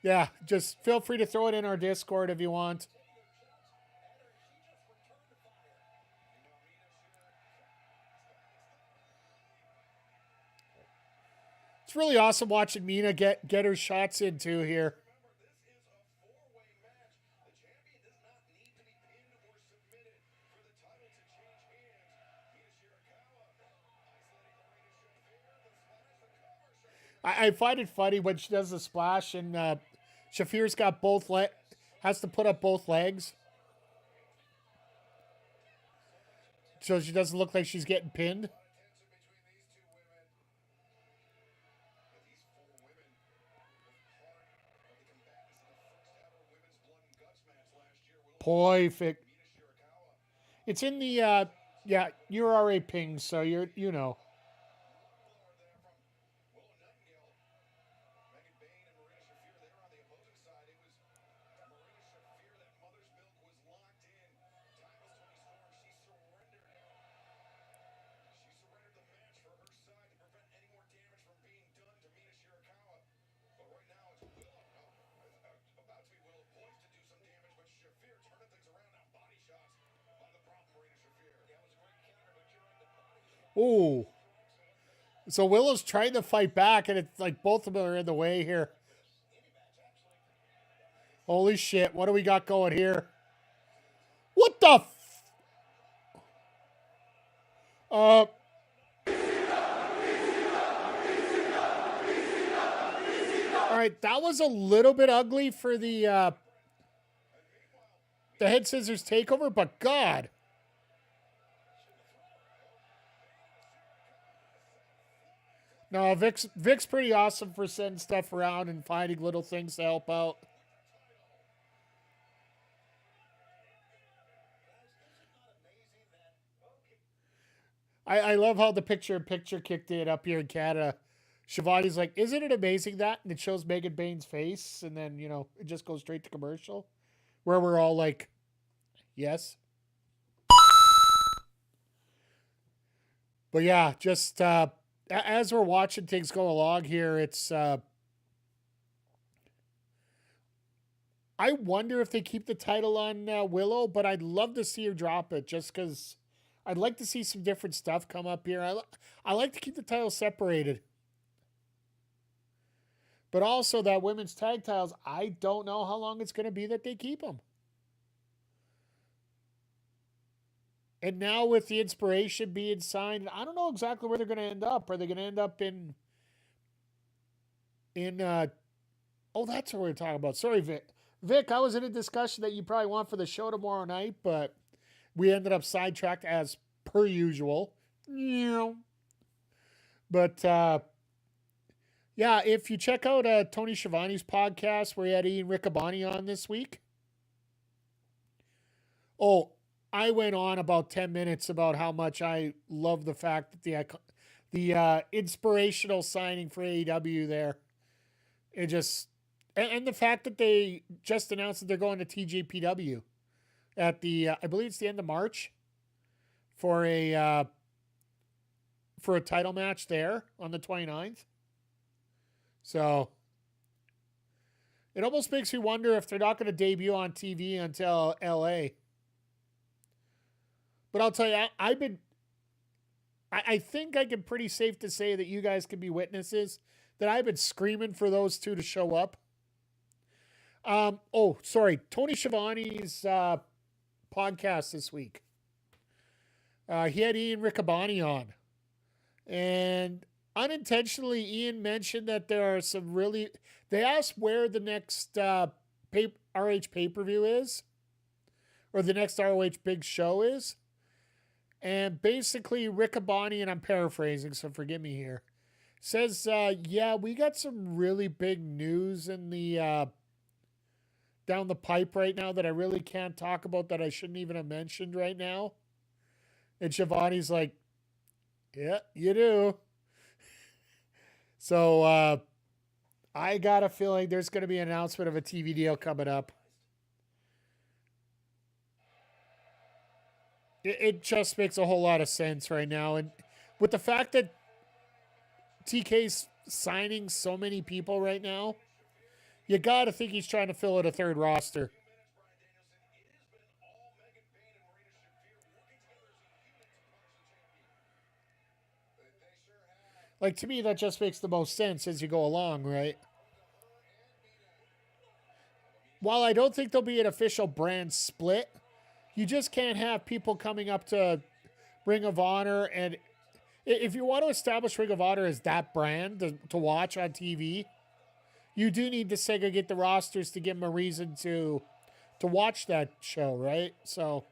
yeah, just feel free to throw it in our Discord if you want. It's really awesome watching Mina get her shots into here. I find it funny when she does the splash and Shafir's got has to put up both legs. So she doesn't look like she's getting pinned. Perfect. It's in the yeah, you're already pinged, so you know. Ooh. So Willow's trying to fight back, and it's like both of them are in the way here. Holy shit, what do we got going here? What the all right, that was a little bit ugly for the head scissors takeover, but God. No, Vic's pretty awesome for sending stuff around and finding little things to help out. I love how the picture-in-picture kicked in up here in Canada. Shivani's like, isn't it amazing that? And it shows Megan Bayne's face, and then, you know, it just goes straight to commercial. Where we're all like, yes. But yeah, just as we're watching things go along here, it's I wonder if they keep the title on Willow, but I'd love to see her drop it just because I'd like to see some different stuff come up here. I like to keep the title separated. But also that women's tag titles, I don't know how long it's going to be that they keep them. And now with the Inspiration being signed, I don't know exactly where they're going to end up. Are they going to end up in oh, that's what we're talking about. Sorry, Vic. Vic, I was in a discussion that you probably want for the show tomorrow night, but we ended up sidetracked as per usual. But yeah, if you check out Tony Schiavone's podcast where he had Ian Riccaboni on this week. Oh, I went on about 10 minutes about how much I love the fact that the inspirational signing for AEW there. It just, and the fact that they just announced that they're going to TJPW at the, I believe it's the end of March. for a title match there on the 29th. So it almost makes me wonder if they're not going to debut on TV until LA. But I'll tell you, I think I can pretty safe to say that you guys can be witnesses that I've been screaming for those two to show up. Tony Schiavone's podcast this week. He had Ian Riccaboni on. And unintentionally, Ian mentioned that there are some really... They asked where the next RH pay-per-view is. Or the next ROH big show is. And basically, Riccaboni, and I'm paraphrasing, so forgive me here, says, we got some really big news in the... down the pipe right now that I really can't talk about, that I shouldn't even have mentioned right now. And Schiavone's like, yeah, you do. So I got a feeling there's going to be an announcement of a TV deal coming up. It just makes a whole lot of sense right now. And with the fact that TK's signing so many people right now, you got to think he's trying to fill out a third roster. Like, to me, that just makes the most sense as you go along, right? While I don't think there'll be an official brand split, you just can't have people coming up to Ring of Honor. And if you want to establish Ring of Honor as that brand to watch on TV, you do need to segregate the rosters to give them a reason to watch that show, right? So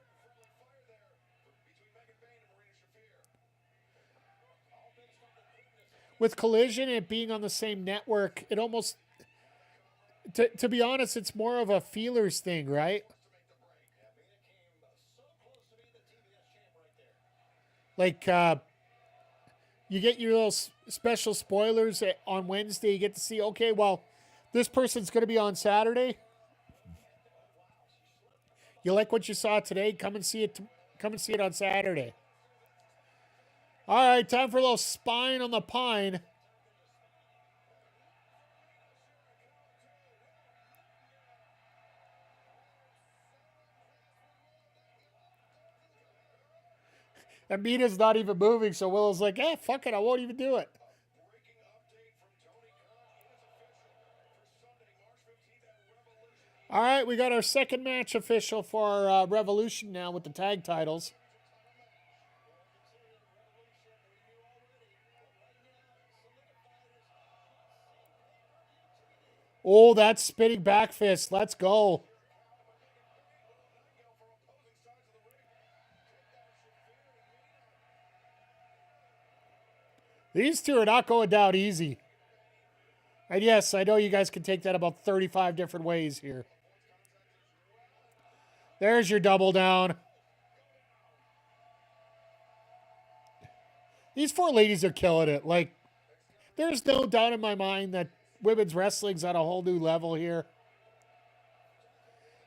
with Collision and it being on the same network, it almost, to be honest, it's more of a feelers thing, right? Like, you get your little special spoilers on Wednesday. You get to see, okay, well, this person's going to be on Saturday. You like what you saw today? Come and see it. Come and see it on Saturday. All right, time for a little Spine on the Pine. And Mina's not even moving, so Willow's like, fuck it, I won't even do it. All right, we got our second match official for Revolution now with the tag titles. Oh, that's spinning back fist. Let's go. These two are not going down easy. And yes, I know you guys can take that about 35 different ways here. There's your double down. These four ladies are killing it. Like, there's no doubt in my mind that women's wrestling's at a whole new level here.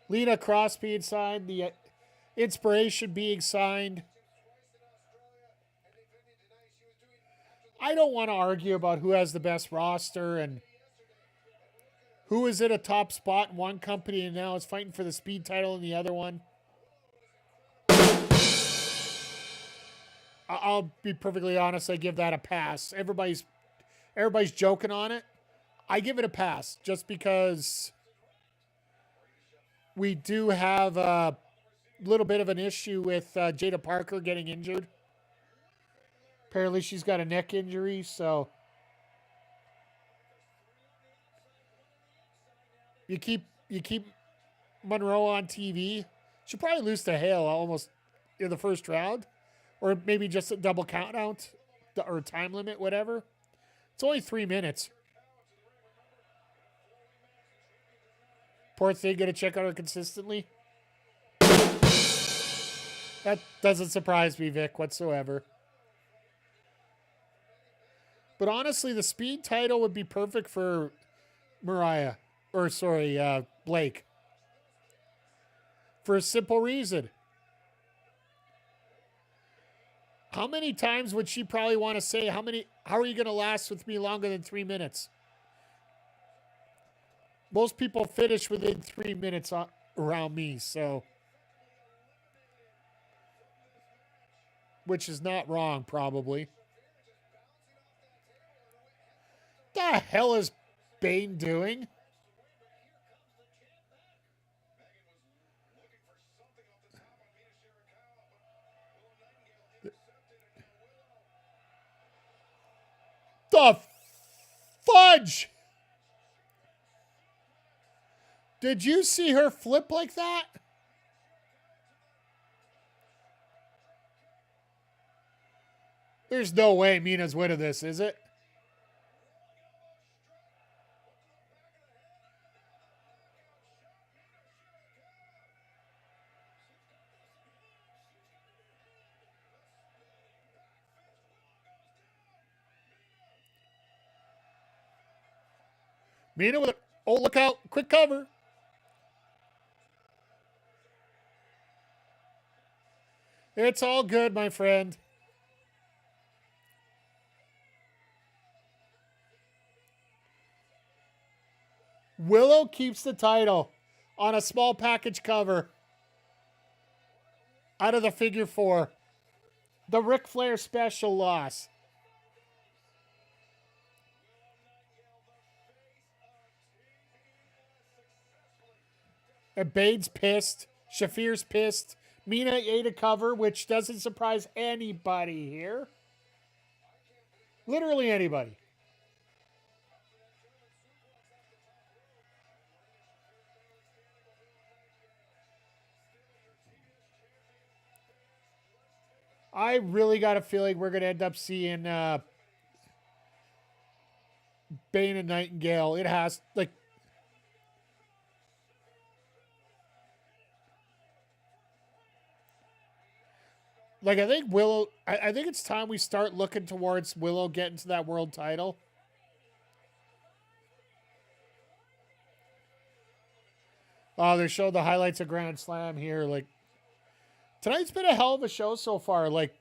Lena Cross being signed, the Inspiration being signed. I don't want to argue about who has the best roster and who is in a top spot in one company and now is fighting for the speed title in the other one. I'll be perfectly honest, I give that a pass. Everybody's joking on it. I give it a pass just because we do have a little bit of an issue with Jada Parker getting injured. Apparently she's got a neck injury, so you keep Monroe on TV. She'll probably lose to Hale almost in the first round, or maybe just a double count out or time limit, whatever. It's only 3 minutes. Poor thing, gonna check on her consistently. That doesn't surprise me, Vic, whatsoever. But honestly, the speed title would be perfect for Blake. For a simple reason. How many times would she probably want to say, how are you going to last with me longer than 3 minutes? Most people finish within 3 minutes around me, so. Which is not wrong, probably. The hell is Bayne doing? The fudge! Did you see her flip like that? There's no way Mina's winning this, is it? Mina with a, oh, look out, quick cover. It's all good, my friend. Willow keeps the title on a small package cover out of the figure 4. The Ric Flair special loss. And Bayne's pissed. Shafir's pissed. Mina ate a cover, which doesn't surprise anybody here. Literally anybody. I really got a feeling we're going to end up seeing Bayne and Nightengale. It has, like, I think Willow, I think it's time we start looking towards Willow getting to that world title. Oh, they're showing the highlights of Grand Slam here. Like, tonight's been a hell of a show so far. Like,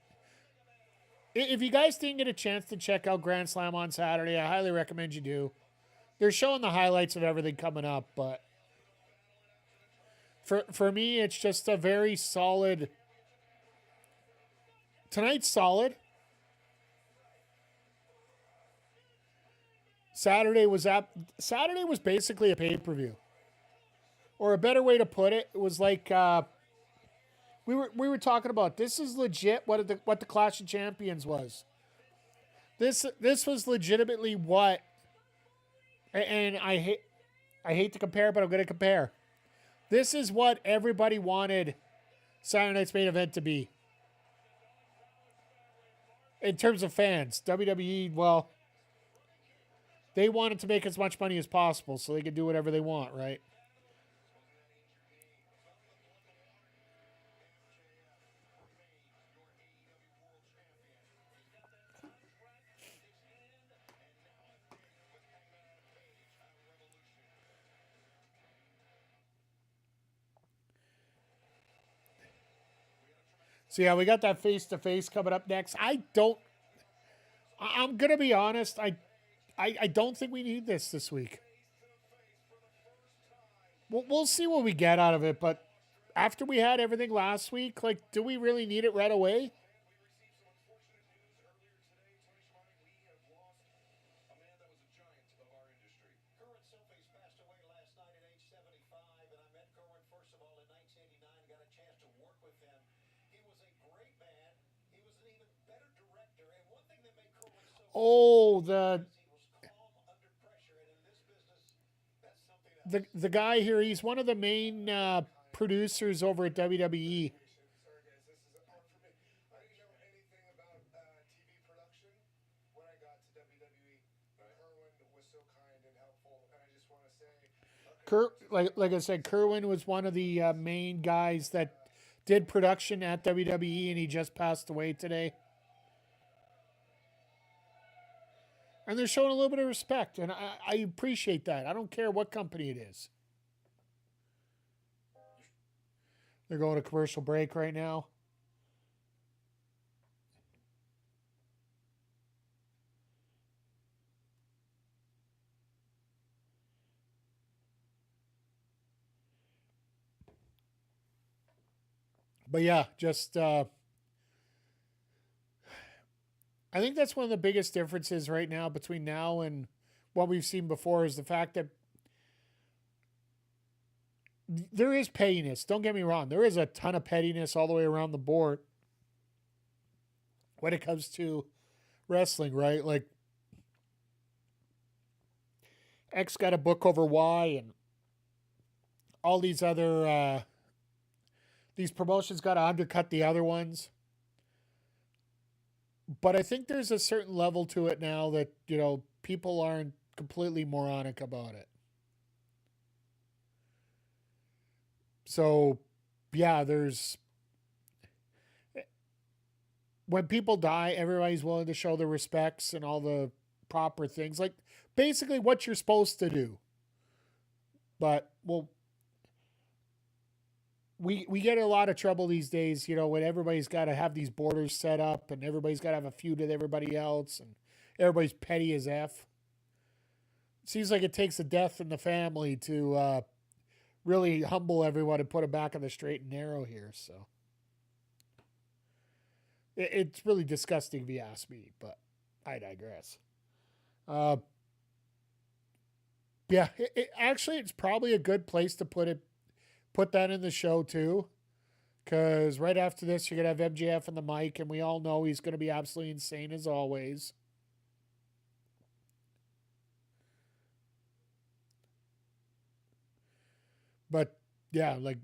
if you guys didn't get a chance to check out Grand Slam on Saturday, I highly recommend you do. They're showing the highlights of everything coming up, but for me, it's just a very solid. Tonight's solid. Saturday was basically a pay-per-view. Or a better way to put it, it was like we were talking about, this is legit what the Clash of Champions was. This was legitimately what, and I hate to compare, but I'm going to compare. This is what everybody wanted Saturday Night's Main Event to be. In terms of fans, WWE, well, they wanted to make as much money as possible so they could do whatever they want, right? So yeah, we got that face-to-face coming up next. I'm going to be honest, I don't think we need this week. We'll see what we get out of it, but after we had everything last week, like, do we really need it right away? Oh, the guy here, he's one of the main producers over at WWE. Like I said, Kerwin was one of the main guys that did production at WWE, and he just passed away today. And they're showing a little bit of respect, and I appreciate that. I don't care what company it is. They're going to commercial break right now. But yeah, just I think that's one of the biggest differences right now between now and what we've seen before is the fact that there is pettiness. Don't get me wrong. There is a ton of pettiness all the way around the board when it comes to wrestling, right? Like, X got a book over Y, and all these other these promotions got to undercut the other ones. But I think there's a certain level to it now that, you know, people aren't completely moronic about it. So, yeah, there's... When people die, everybody's willing to show their respects and all the proper things. Like, basically what you're supposed to do. But, well, we get in a lot of trouble these days, you know, when everybody's got to have these borders set up and everybody's got to have a feud with everybody else and everybody's petty as F. It seems like it takes a death in the family to really humble everyone and put them back on the straight and narrow here. So it's really disgusting if you ask me, but I digress. Yeah, actually, it's probably a good place to put that in the show too, because right after this, you're going to have MJF on the mic, and we all know he's going to be absolutely insane as always. But, yeah, like,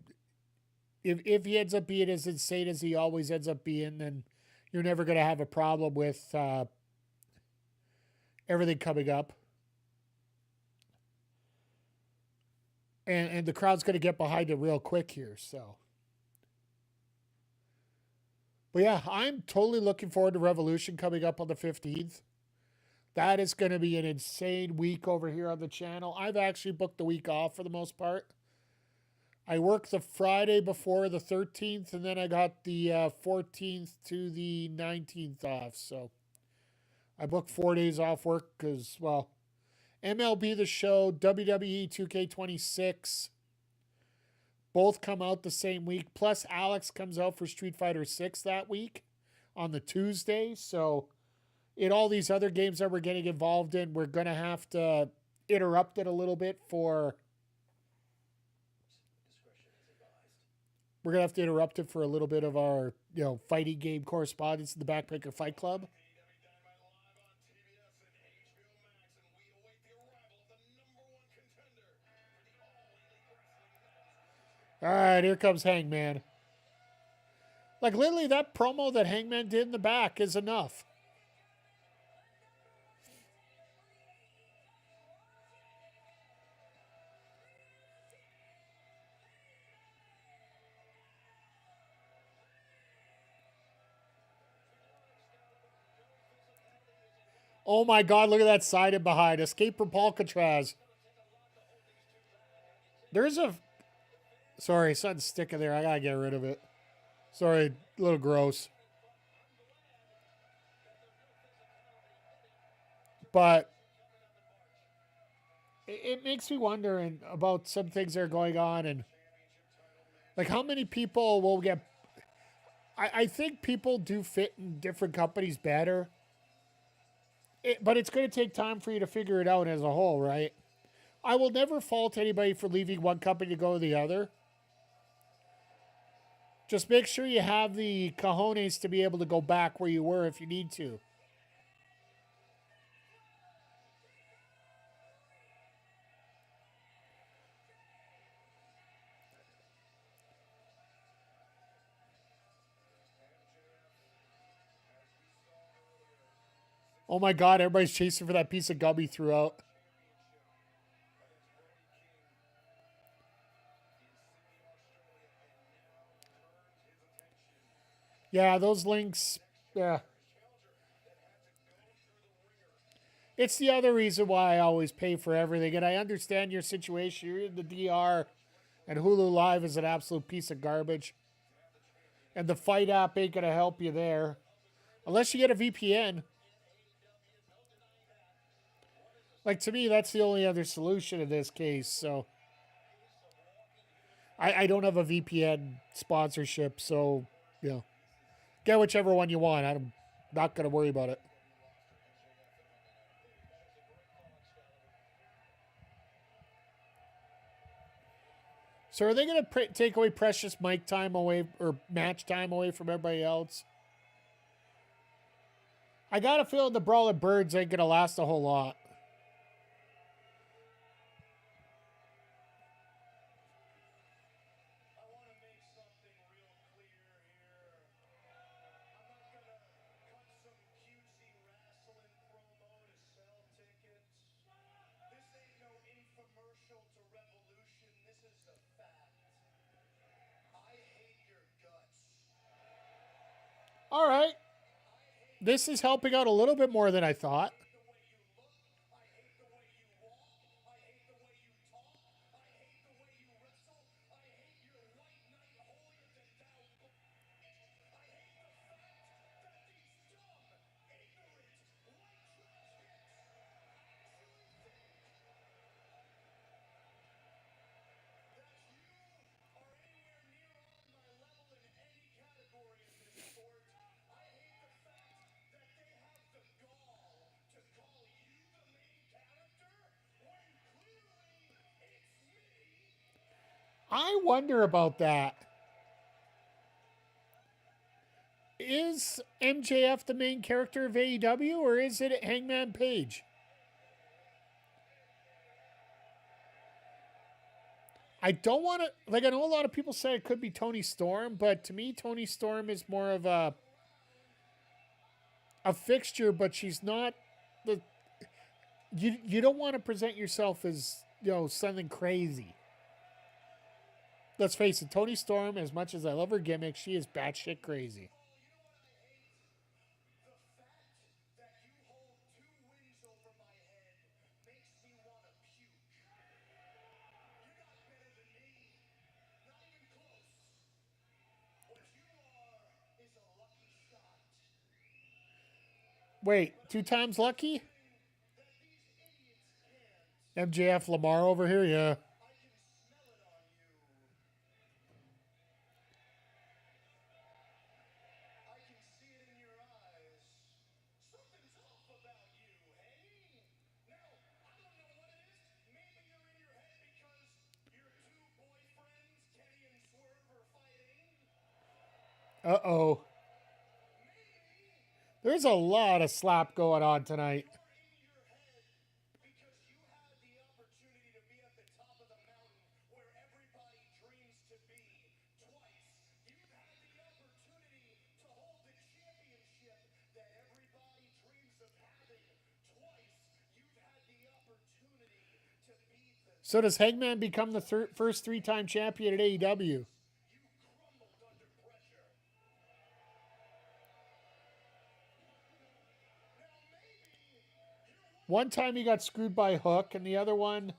if he ends up being as insane as he always ends up being, then you're never going to have a problem with everything coming up. And the crowd's going to get behind it real quick here, so. But yeah, I'm totally looking forward to Revolution coming up on the 15th. That is going to be an insane week over here on the channel. I've actually booked the week off for the most part. I worked the Friday before the 13th, and then I got the 14th to the 19th off. So I booked 4 days off work because, well, MLB The Show, WWE 2K26, both come out the same week. Plus, Alex comes out for Street Fighter 6 that week on the Tuesday. So, in all these other games that we're getting involved in, we're going to have to interrupt it a little bit for... We're going to have to interrupt it for a little bit of our, you know, fighting game correspondence in the Backbreaker Fight Club. All right, here comes Hangman. Like, literally, that promo that Hangman did in the back is enough. Oh my God, look at that side and behind. Escape from Alcatraz. There's a... Sorry, something's sticking there. I gotta get rid of it. Sorry, a little gross. But it makes me wonder about some things that are going on, and like how many people will get... I think people do fit in different companies better. But it's going to take time for you to figure it out as a whole, right? I will never fault anybody for leaving one company to go to the other. Just make sure you have the cojones to be able to go back where you were if you need to. Oh my God, everybody's chasing for that piece of gum he threw out. Yeah, those links, yeah. It's the other reason why I always pay for everything. And I understand your situation. You're in the DR, and Hulu Live is an absolute piece of garbage. And the Fight app ain't going to help you there. Unless you get a VPN. Like, to me, that's the only other solution in this case, so. I don't have a VPN sponsorship, so, get whichever one you want. I'm not going to worry about it. So are they going to take away precious mic time away or match time away from everybody else? I got a feeling the Brawl of Birds ain't going to last a whole lot. All right. This is helping out a little bit more than I thought. I wonder about that. Is MJF the main character of AEW, or is it Hangman Page? I don't want to, like, I know a lot of people say it could be Tony Storm, but to me, Tony Storm is more of a fixture, but she's not the, you don't want to present yourself as, something crazy. Let's face it, Tony Storm, as much as I love her gimmick, she is batshit crazy. Wait, 2 times lucky? MJF Lamar over here, yeah. Uh-oh. There's a lot of slap going on tonight. So does Hangman become the first 3-time champion at AEW? One time he got screwed by Hook, and the other one...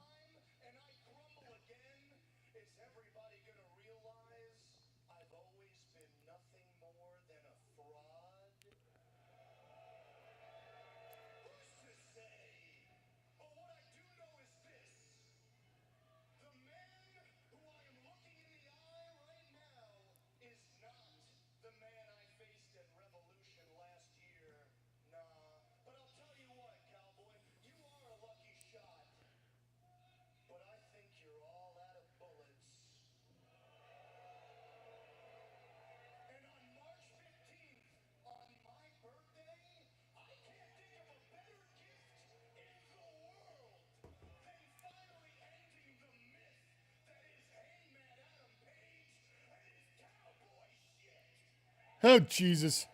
Oh, Jesus.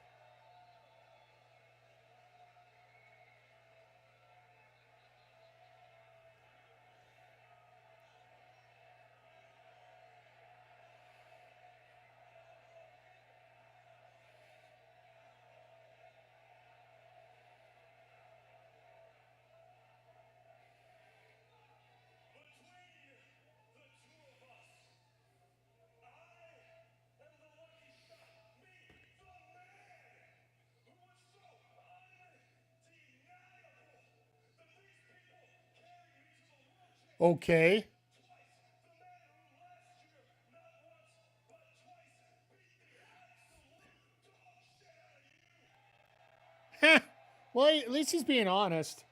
Okay. Well, at least he's being honest.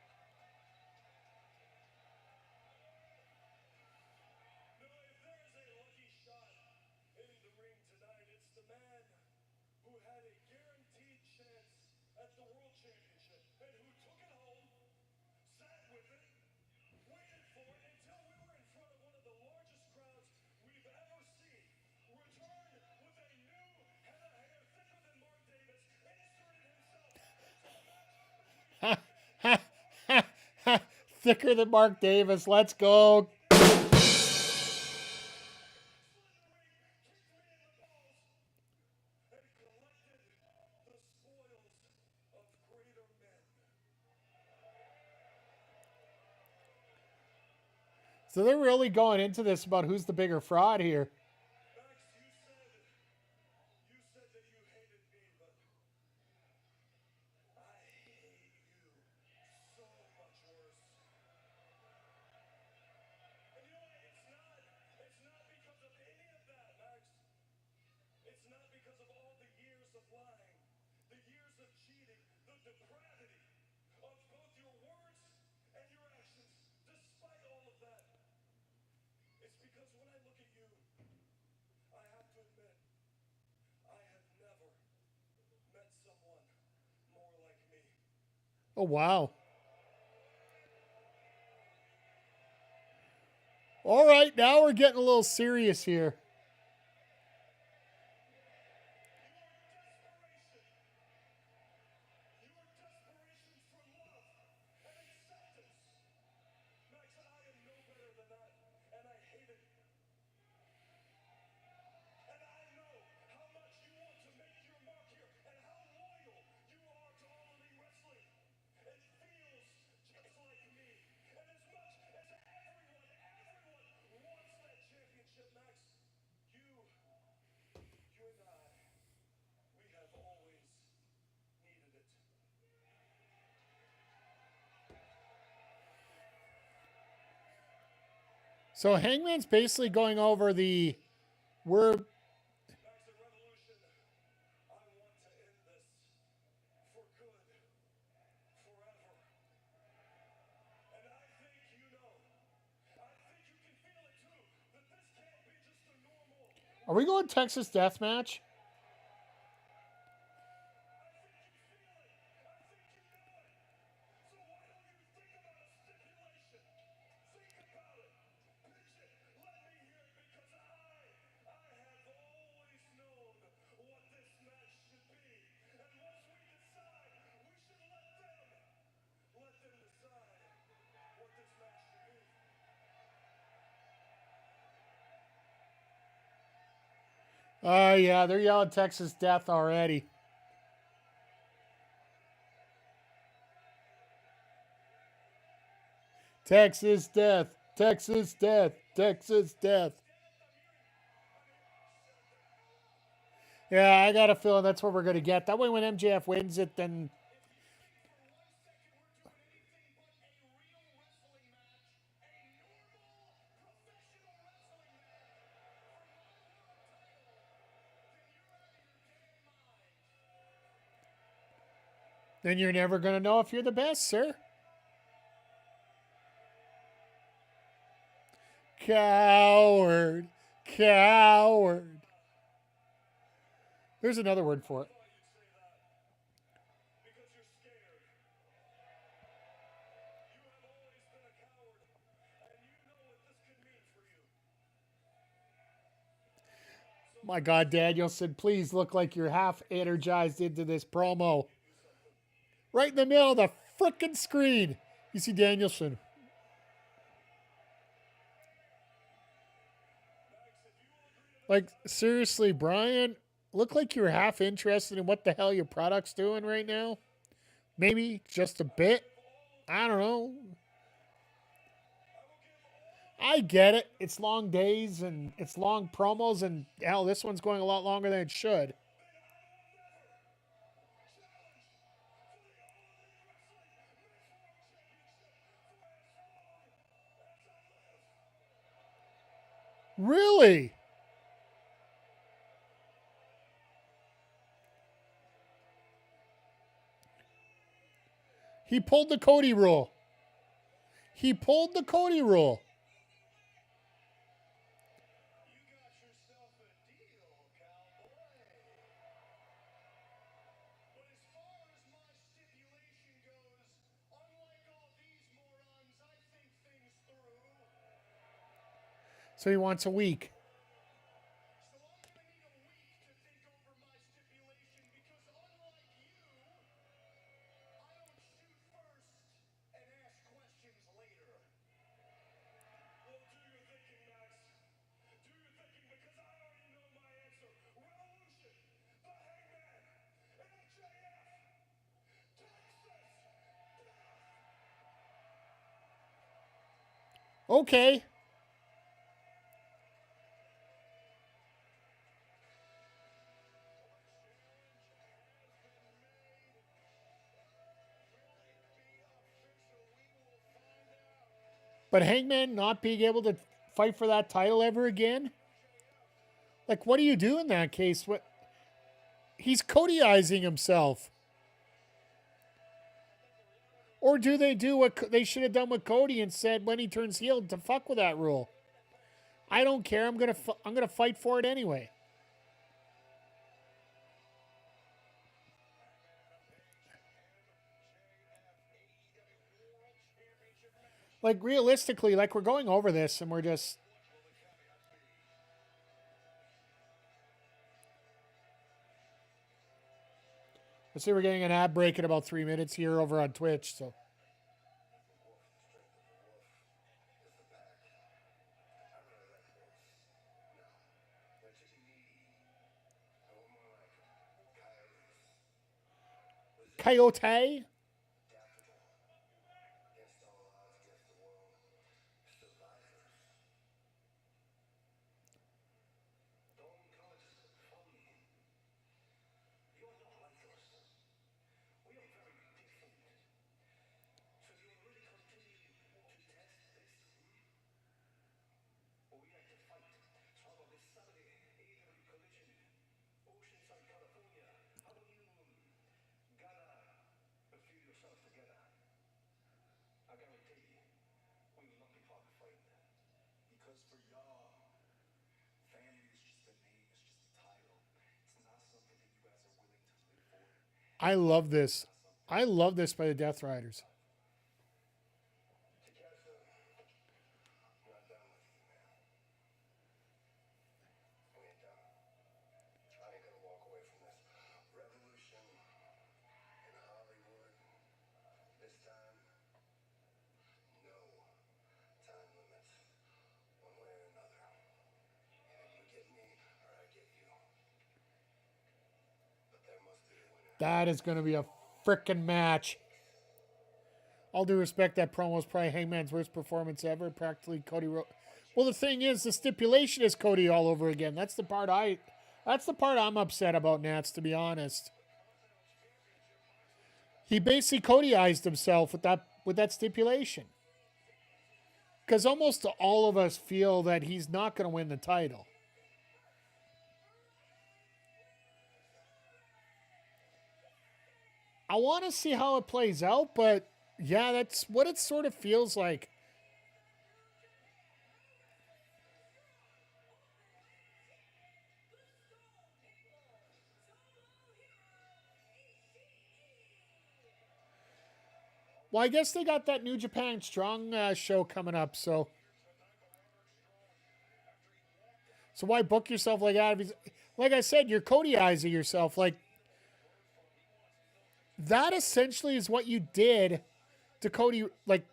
Thicker than Mark Davis. Let's go. So they're really going into this about who's the bigger fraud here. Oh, wow. All right, now we're getting a little serious here. So Hangman's basically going over the we're Are we going Texas Death Match? Oh, yeah, they're yelling Texas Death already. Texas Death, Texas Death, Texas Death. Yeah, I got a feeling that's what we're going to get. That way when MJF wins it, then... Then you're never going to know if you're the best, sir. Coward. Coward. There's another word for it. My God, Danielson, please look like you're half energized into this promo. Right in the middle of the frickin' screen. You see Danielson. Like, seriously, Brian, look like you're half interested in what the hell your product's doing right now. Maybe just a bit. I don't know. I get it. It's long days and it's long promos, and hell, this one's going a lot longer than it should. Really? He pulled the Cody rule. He pulled the Cody rule. So he wants a week. Okay. But Hangman not being able to fight for that title ever again? Like, what do you do in that case? What? He's Codyizing himself. Or do they do what they should have done with Cody and said when he turns heel to fuck with that rule? I don't care. I'm gonna fight for it anyway. Like, realistically, like, we're going over this and we're just... Let's see, we're getting an ad break in about 3 minutes here over on Twitch, so... Coyote? I love this. I love this by the Death Riders. That is going to be a frickin' match. All due respect, that promo was probably Hangman's worst performance ever. Practically Cody wrote. Well, the thing is, the stipulation is Cody all over again. That's the part I'm upset about, Nats, to be honest. He basically Codyized himself with that stipulation. Because almost all of us feel that he's not going to win the title. I want to see how it plays out, but yeah, that's what it sort of feels like. Well, I guess they got that New Japan Strong show coming up, so why book yourself like that? Like I said, you're Codyizing yourself. Like, that essentially is what you did to Cody, like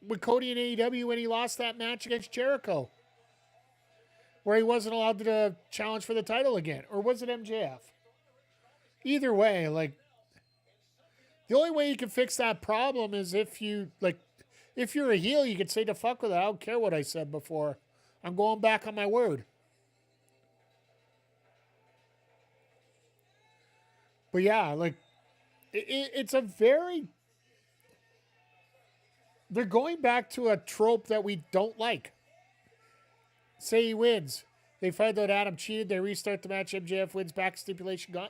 with Cody in AEW when he lost that match against Jericho, where he wasn't allowed to challenge for the title again. Or was it MJF? Either way, like, the only way you can fix that problem is if you're a heel, you could say to fuck with it. I don't care what I said before. I'm going back on my word. But yeah, like, it's a very... They're going back to a trope that we don't like. Say he wins. They find out Adam cheated. They restart the match. MJF wins back. Stipulation gone.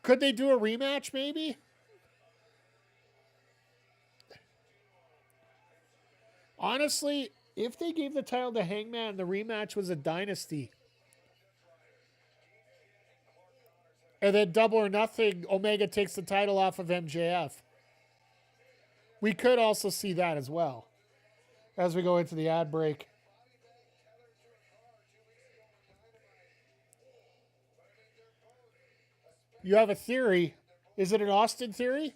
Could they do a rematch maybe? Honestly, if they gave the title to Hangman and the rematch was a Dynasty, and then Double or Nothing, Omega takes the title off of MJF, we could also see that as well as we go into the ad break. You have a theory. Is it an Austin theory?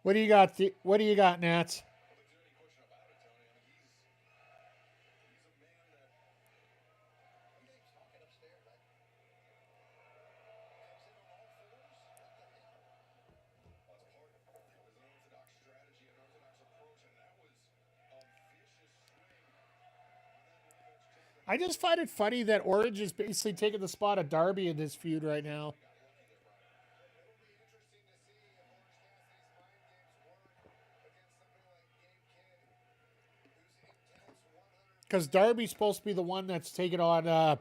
What do you got? What do you got, Nats? I just find it funny that Orange is basically taking the spot of Darby in this feud right now. Because Darby's supposed to be the one that's taking on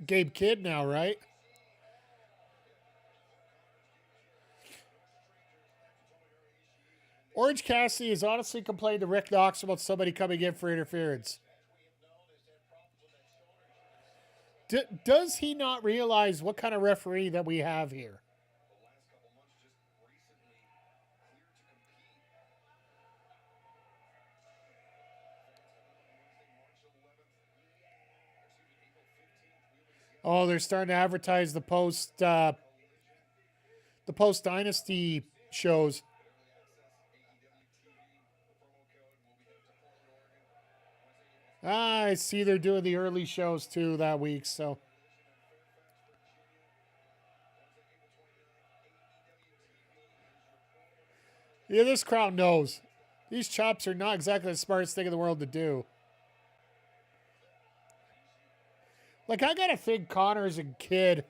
Gabe Kidd now, right? Orange Cassidy has honestly complained to Rick Knox about somebody coming in for interference. Does he not realize what kind of referee that we have here? Oh, they're starting to advertise the post Dynasty shows. I see they're doing the early shows too that week, so. Yeah, this crowd knows. These chops are not exactly the smartest thing in the world to do. Like, I gotta think Connors and Kidd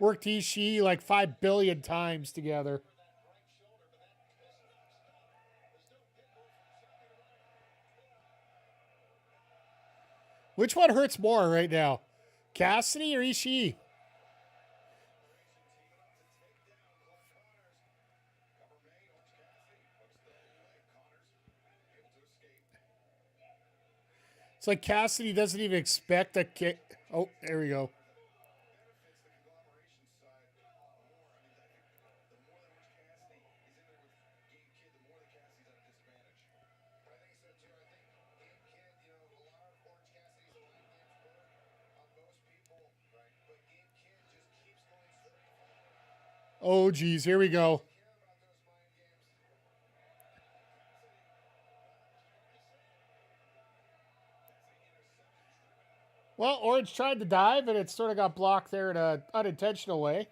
worked Ishii like 5 billion times together. Which one hurts more right now? Cassidy or Ishii? It's like Cassidy doesn't even expect a kick. Oh, there we go. Oh, geez, here we go. Well, Orange tried to dive, and it sort of got blocked there in an unintentional way.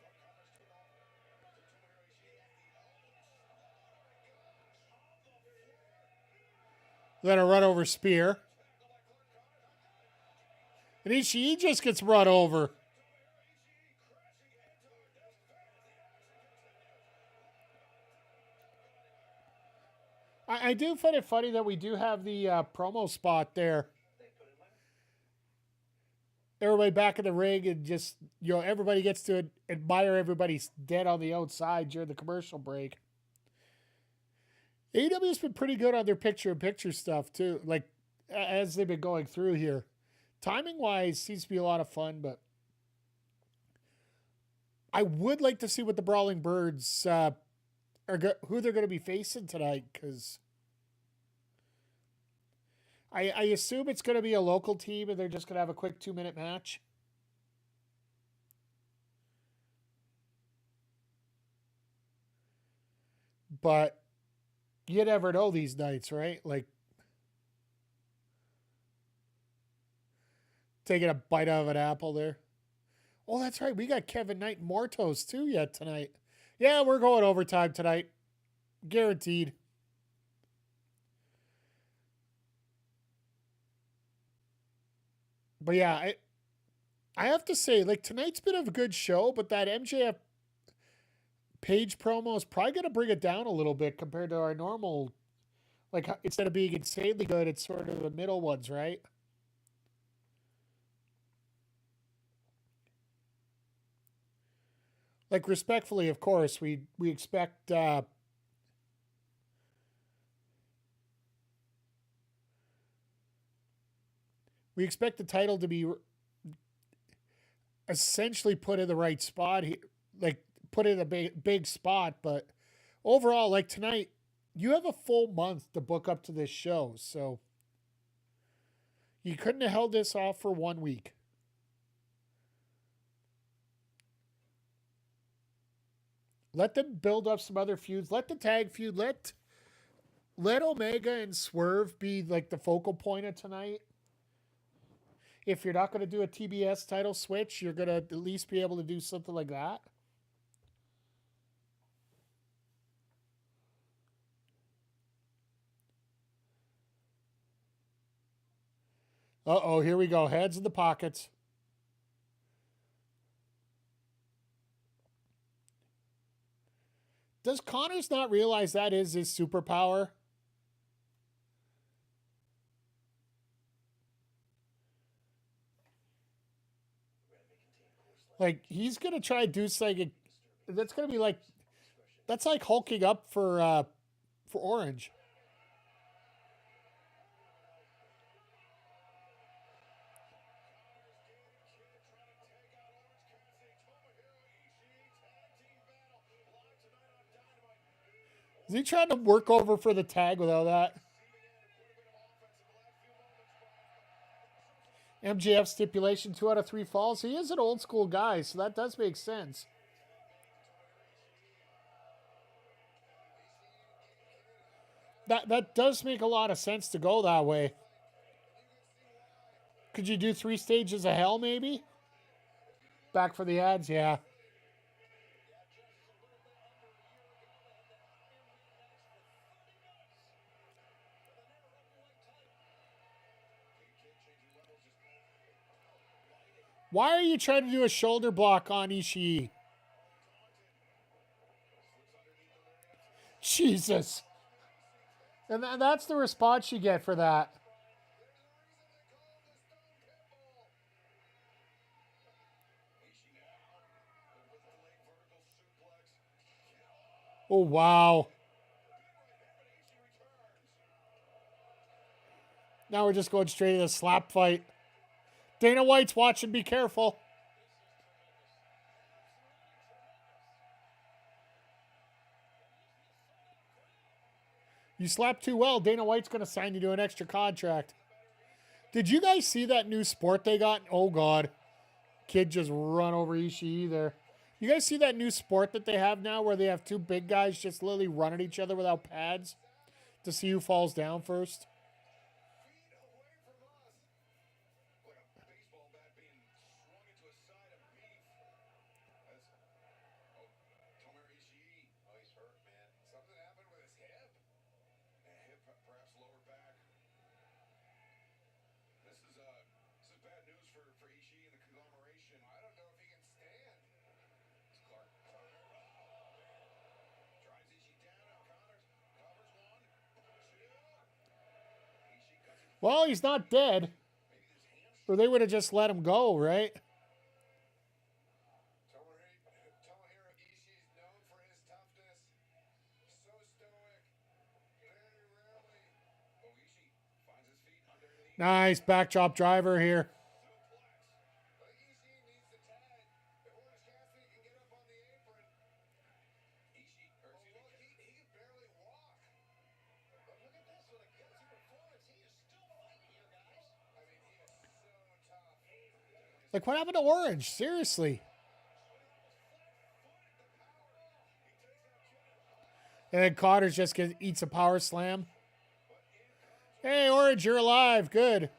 Then a run over spear. And Ishii just gets run over. I do find it funny that we do have the promo spot there. Everybody back in the ring and just, everybody gets to admire everybody's dead on the outside during the commercial break. AEW's been pretty good on their picture-in-picture stuff, too, like, as they've been going through here. Timing-wise, seems to be a lot of fun, but I would like to see what the Brawling Birds, who they're going to be facing tonight, because I assume it's going to be a local team and they're just going to have a quick 2-minute match. But you never know these nights, right? Like, taking a bite out of an apple there. Oh, that's right. We got Kevin Knight and Mortos too yet tonight. Yeah, we're going overtime tonight. Guaranteed. But yeah, I have to say, like, tonight's been a good show, but that MJF Page promo is probably going to bring it down a little bit compared to our normal. Like, instead of being insanely good, it's sort of the middle ones, right? Like, respectfully, of course, we expect we expect the title to be essentially put in the right spot here, like put in a big spot. But overall, like tonight, you have a full month to book up to this show, so you couldn't have held this off for 1 week. Let them build up some other feuds. Let the tag feud. Let Omega and Swerve be like the focal point of tonight. If you're not going to do a TBS title switch, you're going to at least be able to do something like that. Uh-oh, here we go. Heads in the pockets. Does Connors not realize that is his superpower? Like, he's going to try to do something. That's going to be like, that's like hulking up for Orange. Is he trying to work over for the tag with all that? MJF stipulation 2 out of 3 falls. He is an old school guy, so that does make sense. That does make a lot of sense to go that way. Could you do 3 stages of hell maybe? Back for the ads, yeah. Why are you trying to do a shoulder block on Ishii? Jesus. And that's the response you get for that. Oh, wow. Now we're just going straight to the slap fight. Dana White's watching. Be careful. You slap too well, Dana White's going to sign you to an extra contract. Did you guys see that new sport they got? Oh, God. Kid just run over Ishii there. You guys see that new sport that they have now where they have 2 big guys just literally run at each other without pads to see who falls down first? Well, he's not dead. Or they would have just let him go, right? Nice backdrop driver here. Like, what happened to Orange? Seriously. And then Connors just eats a power slam. Hey, Orange, you're alive. Good.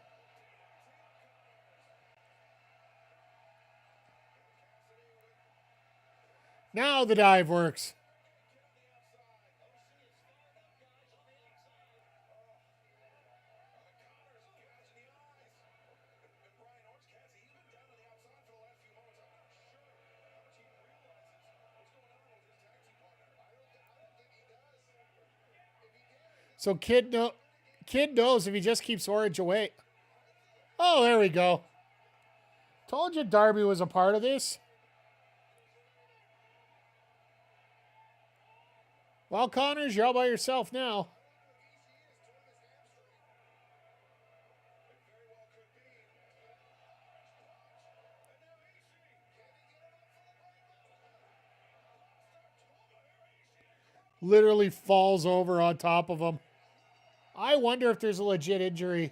Now the dive works. So Kid knows if he just keeps Orange away. Oh, there we go. Told you Darby was a part of this. Well, Connors, you're all by yourself now. Literally falls over on top of him. I wonder if there's a legit injury.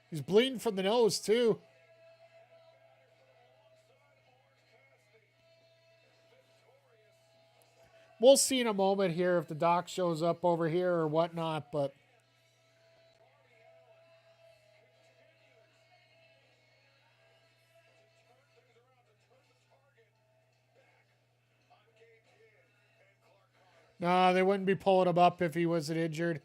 He's bleeding from the nose, too. We'll see in a moment here if the doc shows up over here or whatnot, but... No, they wouldn't be pulling him up if he wasn't injured.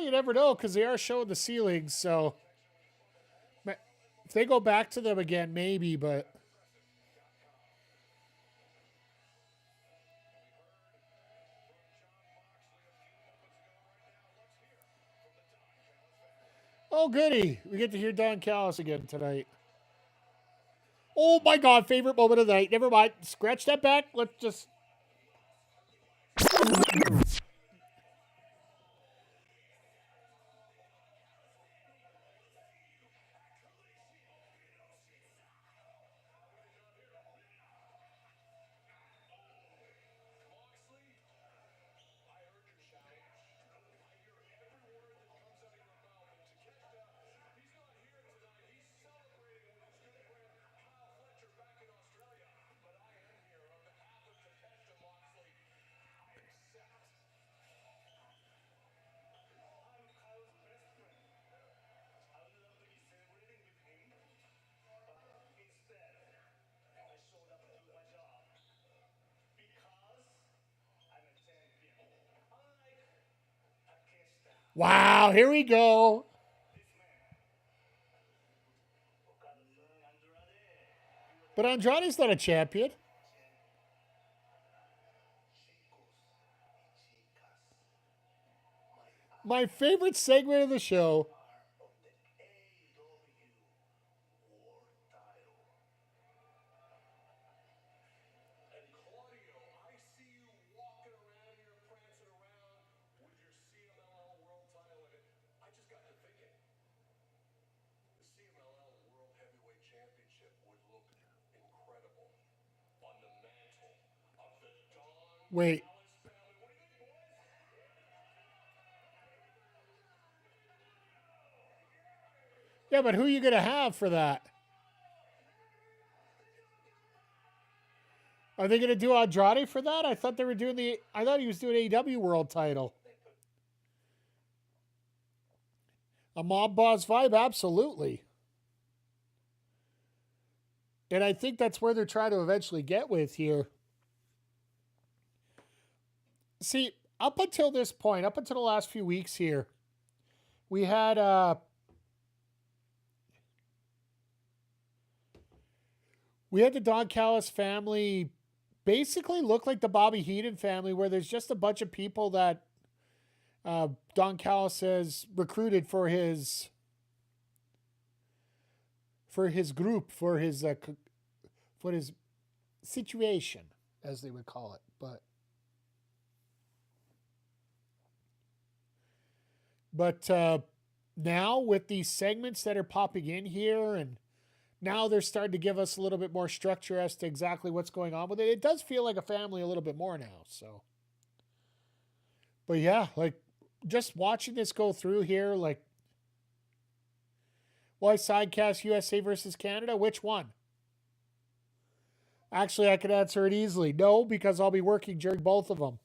You never know, because they are showing the ceilings, so... If they go back to them again, maybe, but... Oh, goody. We get to hear Don Callis again tonight. Oh, my God. Favorite moment of the night. Never mind. Scratch that back. Let's just... Wow, here we go. But Andrade's not a champion. My favorite segment of the show. Wait. Yeah, but who are you going to have for that? Are they going to do Andrade for that? I thought they were doing I thought he was doing AEW World Title. A mob boss vibe, absolutely. And I think that's where they're trying to eventually get with here. See, up until this point, up until the last few weeks here, we had the Don Callis family basically look like the Bobby Heenan family, where there's just a bunch of people that Don Callis has recruited for his group, for his situation, as they would call it. But now with these segments that are popping in here, and now they're starting to give us a little bit more structure as to exactly what's going on with it. It does feel like a family a little bit more now. So, but yeah, like just watching this go through here, like, why Sidecast USA versus Canada? Which one? Actually, I could answer it easily. No, because I'll be working during both of them.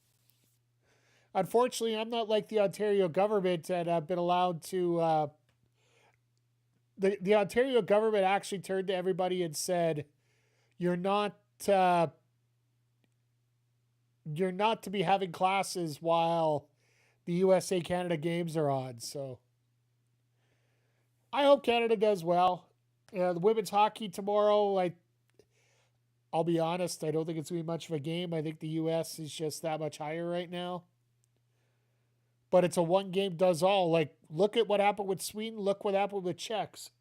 Unfortunately, I'm not like the Ontario government, and I've been allowed to... The Ontario government actually turned to everybody and said, you're not you're not to be having classes while the USA Canada games are on. So I hope Canada does well. The women's hockey tomorrow, I'll be honest, I don't think it's going to be much of a game. I think the US is just that much higher right now. But it's a one game does all. Like, look at what happened with Sweden. Look what happened with Czechs.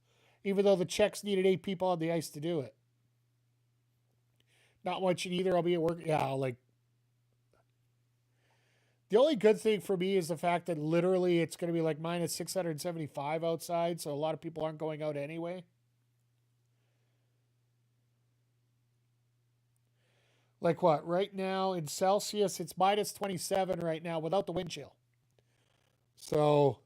Even though the Czechs needed 8 people on the ice to do it. Not watching either. I'll be at work. Yeah, the only good thing for me is the fact that literally it's going to be like minus 675 outside. So a lot of people aren't going out anyway. Like what? Right now in Celsius, it's minus 27 right now without the wind chill. So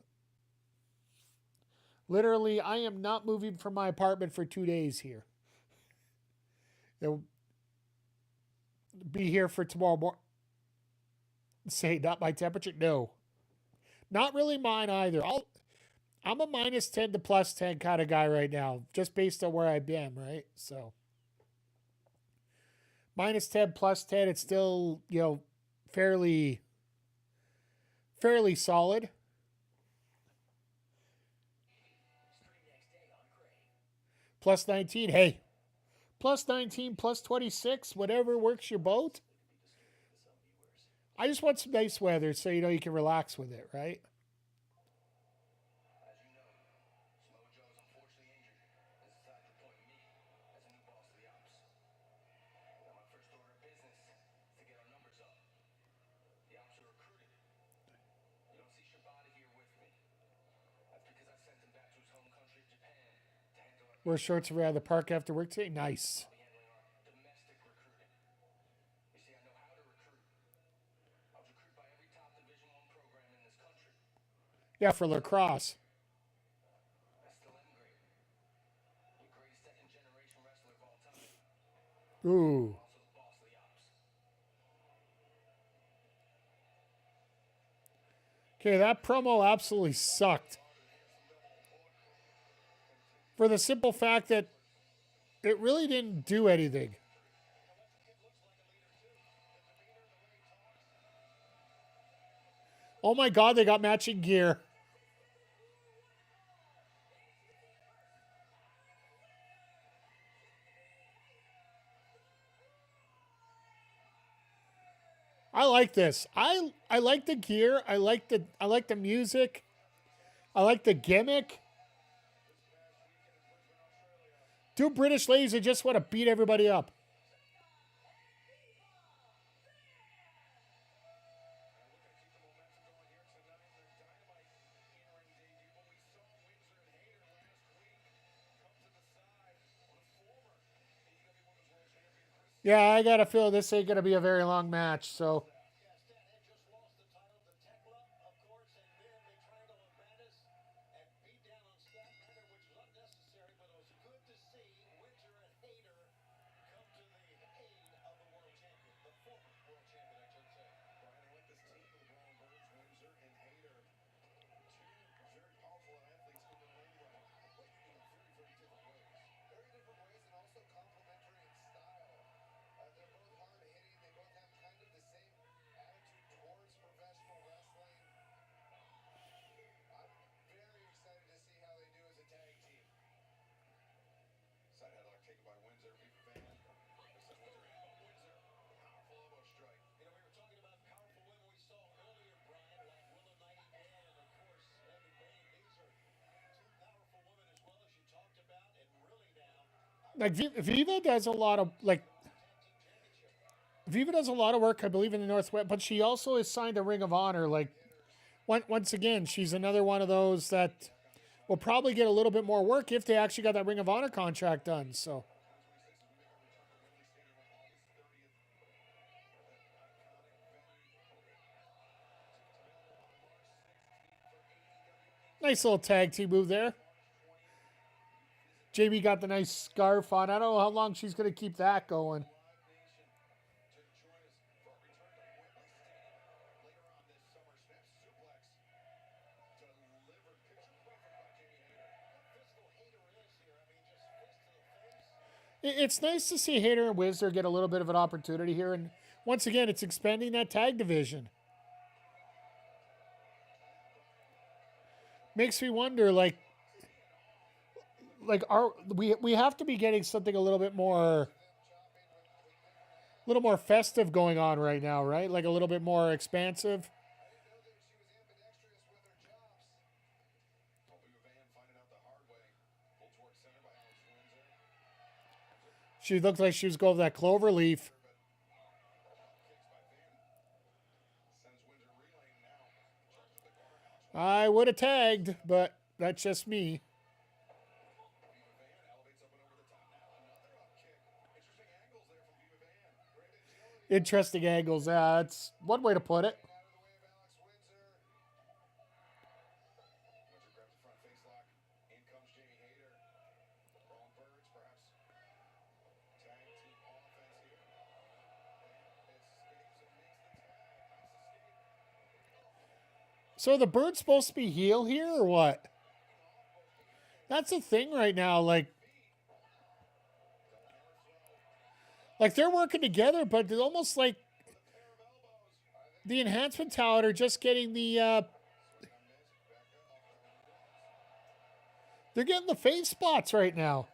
literally, I am not moving from my apartment for 2 days here. It'll be here for tomorrow morning. Say, not my temperature? No. Not really mine either. I'm a minus 10 to plus 10 kind of guy right now, just based on where I've been, right? So minus 10, plus 10, it's still, fairly solid. Plus 19, hey. Plus 19, plus 26, whatever works your boat. I just want some nice weather so you can relax with it, right? Wear shorts around the park after work today. Nice. Yeah, for lacrosse. Ooh. Okay, that promo absolutely sucked. For the simple fact that it really didn't do anything. Oh my God, they got matching gear. I like this. I like the gear. I like the music. I like the gimmick. Two British ladies that just want to beat everybody up. Yeah, I got a feel this ain't going to be a very long match, so. Like Viva does a lot of Viva does a lot of work, I believe, in the Northwest, but she also is signed to Ring of Honor. Like, once again, she's another one of those that will probably get a little bit more work if they actually got that Ring of Honor contract done. So, nice little tag team move there. JB got the nice scarf on. I don't know how long she's going to keep that going. It's nice to see Hayter and Whistler get a little bit of an opportunity here. And once again, it's expanding that tag division. Makes me wonder, like are we have to be getting something a little more festive going on right now, right? Like a little bit more expansive. She looked like she was going for that clover leaf. I would have tagged, but that's just me. Interesting angles. That's one way to put it. So the Bird's supposed to be heel here or what? That's the thing right now. Like they're working together, but it's almost like the enhancement talent are just getting the they're getting the face spots right now.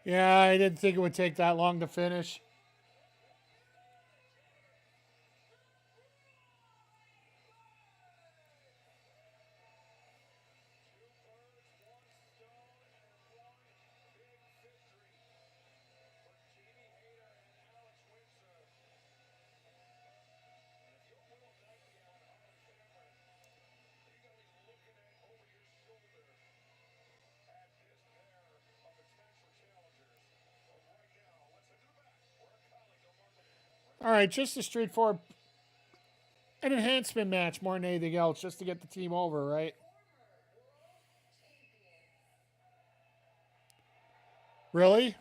Yeah, I didn't think it would take that long to finish. All right, just a straightforward an enhancement match more than anything else, just to get the team over, right? Really?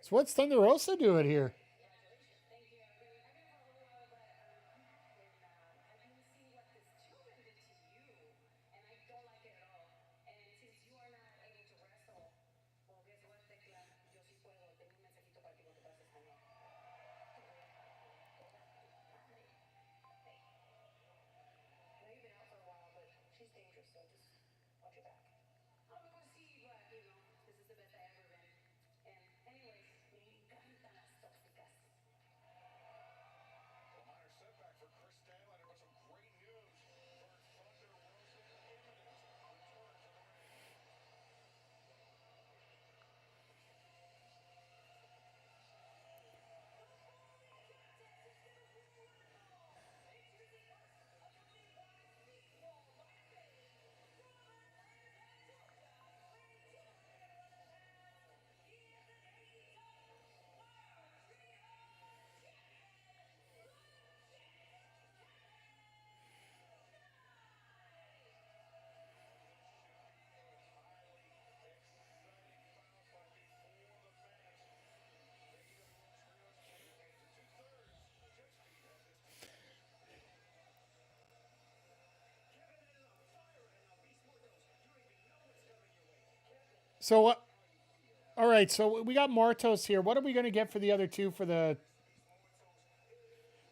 So what's Thunder Rosa doing here? So what? All right, so we got Martos here. What are we going to get for the other two for the?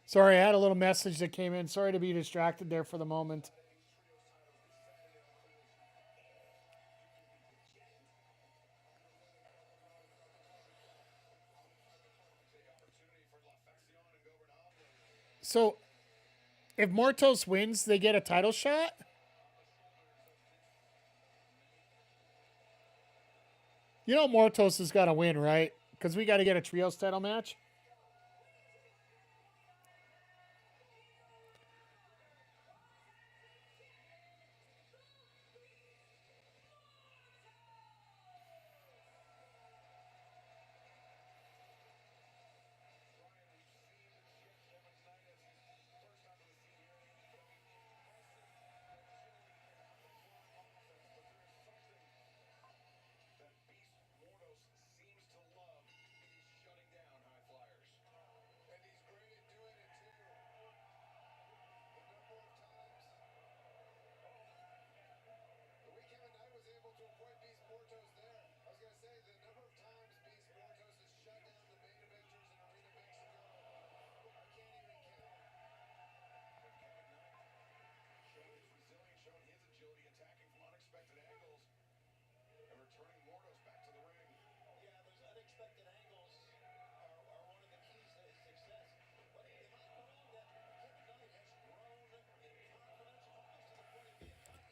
Sorry, I had a little message that came in. Sorry to be distracted there for the moment. So, if Martos wins, they get a title shot. You know, Martos has got to win, right? Because we got to get a trios title match.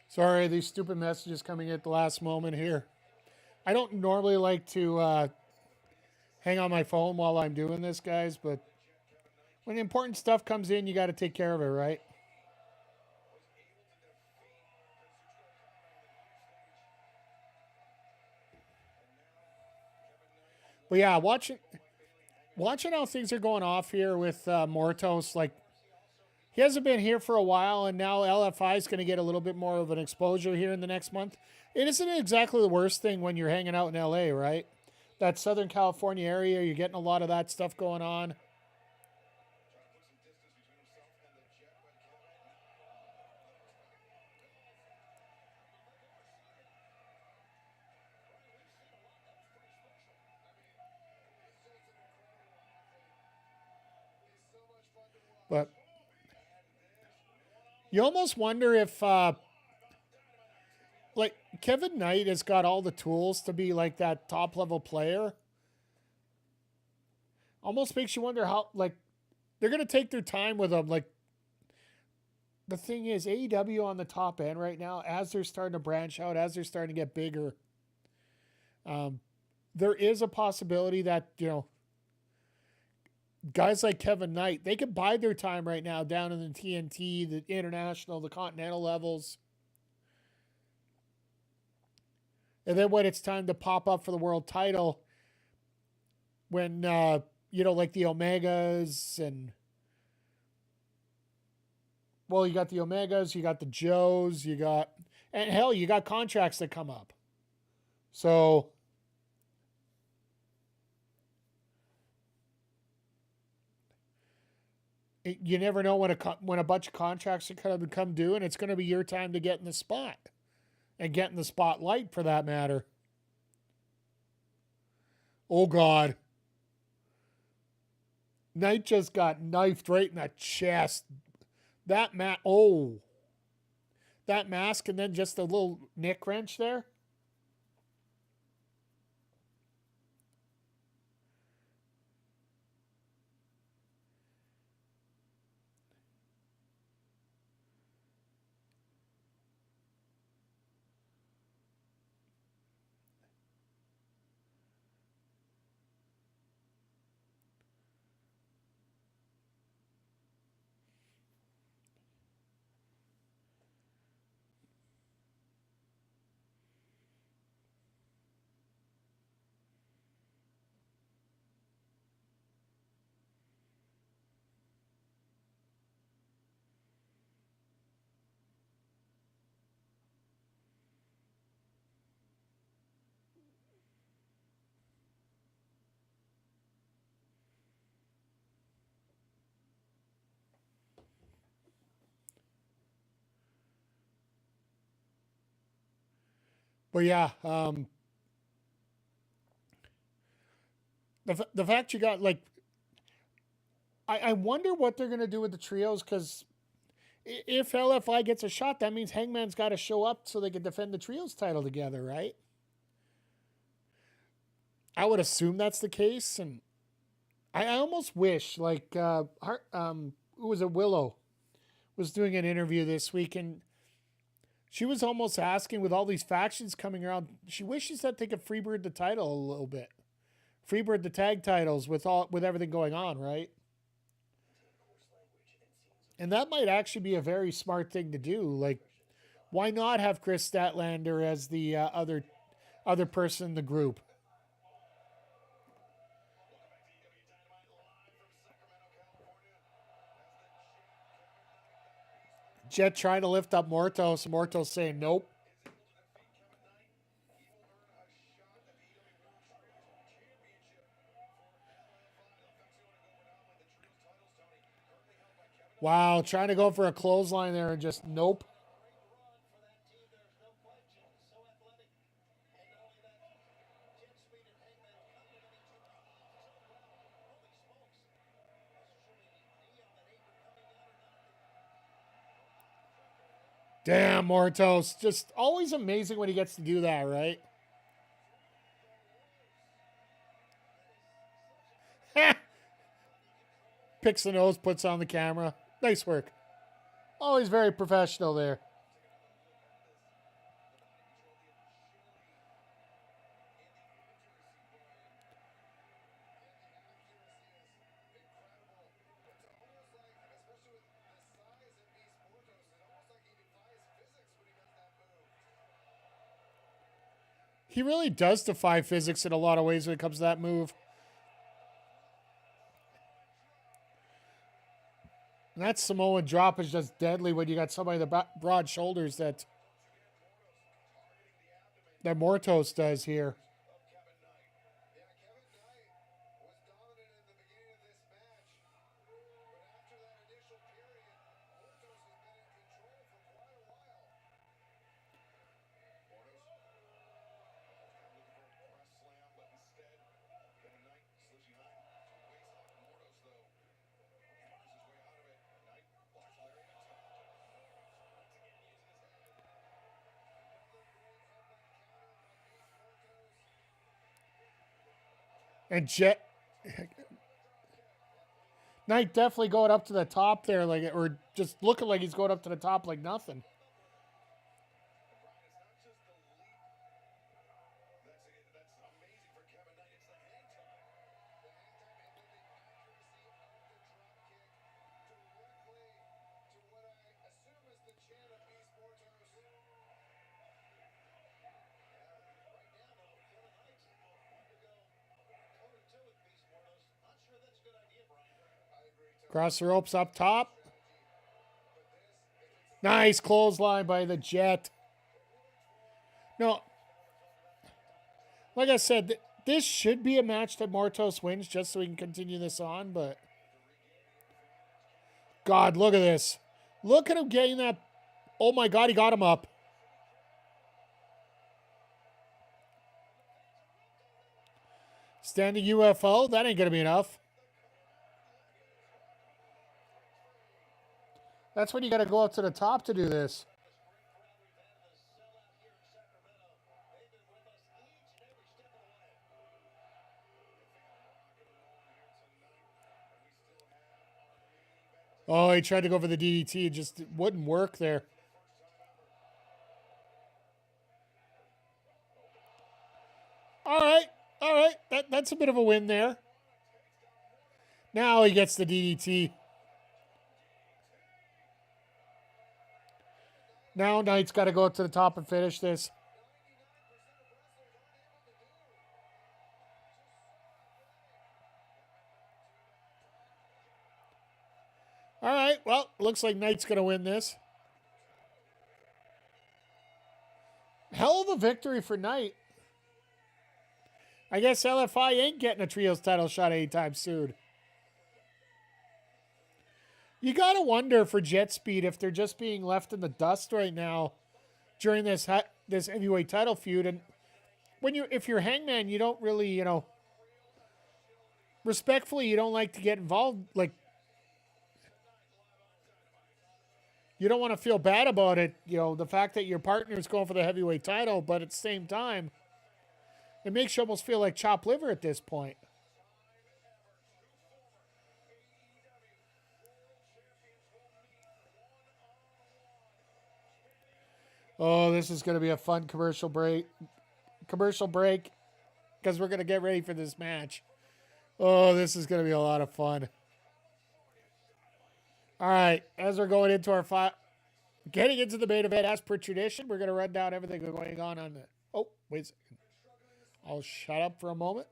Sorry, these stupid messages coming at the last moment here. I don't normally like to hang on my phone while I'm doing this, guys, but when important stuff comes in, you got to take care of it, right? But yeah, watching how things are going off here with Mortos, like he hasn't been here for a while, and now LFI is going to get a little bit more of an exposure here in the next month. It isn't exactly the worst thing when you're hanging out in LA, right? That Southern California area, you're getting a lot of that stuff going on. But you almost wonder if, like, Kevin Knight has got all the tools to be like that top level player. Almost makes you wonder how, like, they're going to take their time with him. Like, the thing is, AEW on the top end right now, as they're starting to branch out, as they're starting to get bigger, there is a possibility that, you know, guys like Kevin Knight, they could bide their time right now down in the TNT, the international, the continental levels. And then when it's time to pop up for the world title, when, you know, like the Omegas and, well, you got the Omegas, you got the Joes, you got, and hell, you got contracts that come up. So, you never know when a bunch of contracts are going to come due, and it's going to be your time to get in the spot and get in the spotlight for that matter. Oh God, Knight just got knifed right in the chest. That that mask, and then just a little neck wrench there. But yeah, the fact you got, like, I wonder what they're going to do with the trios, because if LFI gets a shot, that means Hangman's got to show up so they can defend the trios title together, right? I would assume that's the case, and I almost wish, like, who was it, Willow, was doing an interview this week, and she was almost asking, with all these factions coming around, she wishes that they could freebird the title a little bit. Freebird the tag titles with everything going on, right? And that might actually be a very smart thing to do. Like, why not have Chris Statlander as the other person in the group? Jet trying to lift up Mortos. Mortos saying nope. Wow, trying to go for a clothesline there and just nope. Damn, Mortos. Just always amazing when he gets to do that, right? Picks the nose, puts on the camera. Nice work. Always very professional there. He really does defy physics in a lot of ways when it comes to that move. And that Samoan drop is just deadly when you got somebody with the broad shoulders that Mortos does here. And Jet Knight definitely going up to the top there, like, or just looking like he's going up to the top like nothing. Cross the ropes up top. Nice clothesline by the Jet. No, like I said, this should be a match that Mortos wins just so we can continue this on, but God, look at this. Look at him getting that. Oh my God, he got him up. Standing UFO, that ain't going to be enough. That's when you got to go up to the top to do this. Oh, he tried to go for the DDT. It just wouldn't work there. All right. That's a bit of a win there. Now he gets the DDT. Now Knight's got to go up to the top and finish this. All right, well, looks like Knight's going to win this. Hell of a victory for Knight. I guess LFI ain't getting a trios title shot anytime soon. You got to wonder for Jet Speed if they're just being left in the dust right now during this heavyweight title feud. And if you're Hangman, you don't really, respectfully, you don't like to get involved. Like, you don't want to feel bad about it. You know, the fact that your partner is going for the heavyweight title, but at the same time, it makes you almost feel like chopped liver at this point. Oh, this is going to be a fun commercial break. Because we're going to get ready for this match. Oh, this is going to be a lot of fun. All right, as we're going into our getting into the main event, as per tradition, we're going to run down everything going on the... Oh, wait a second. I'll shut up for a moment.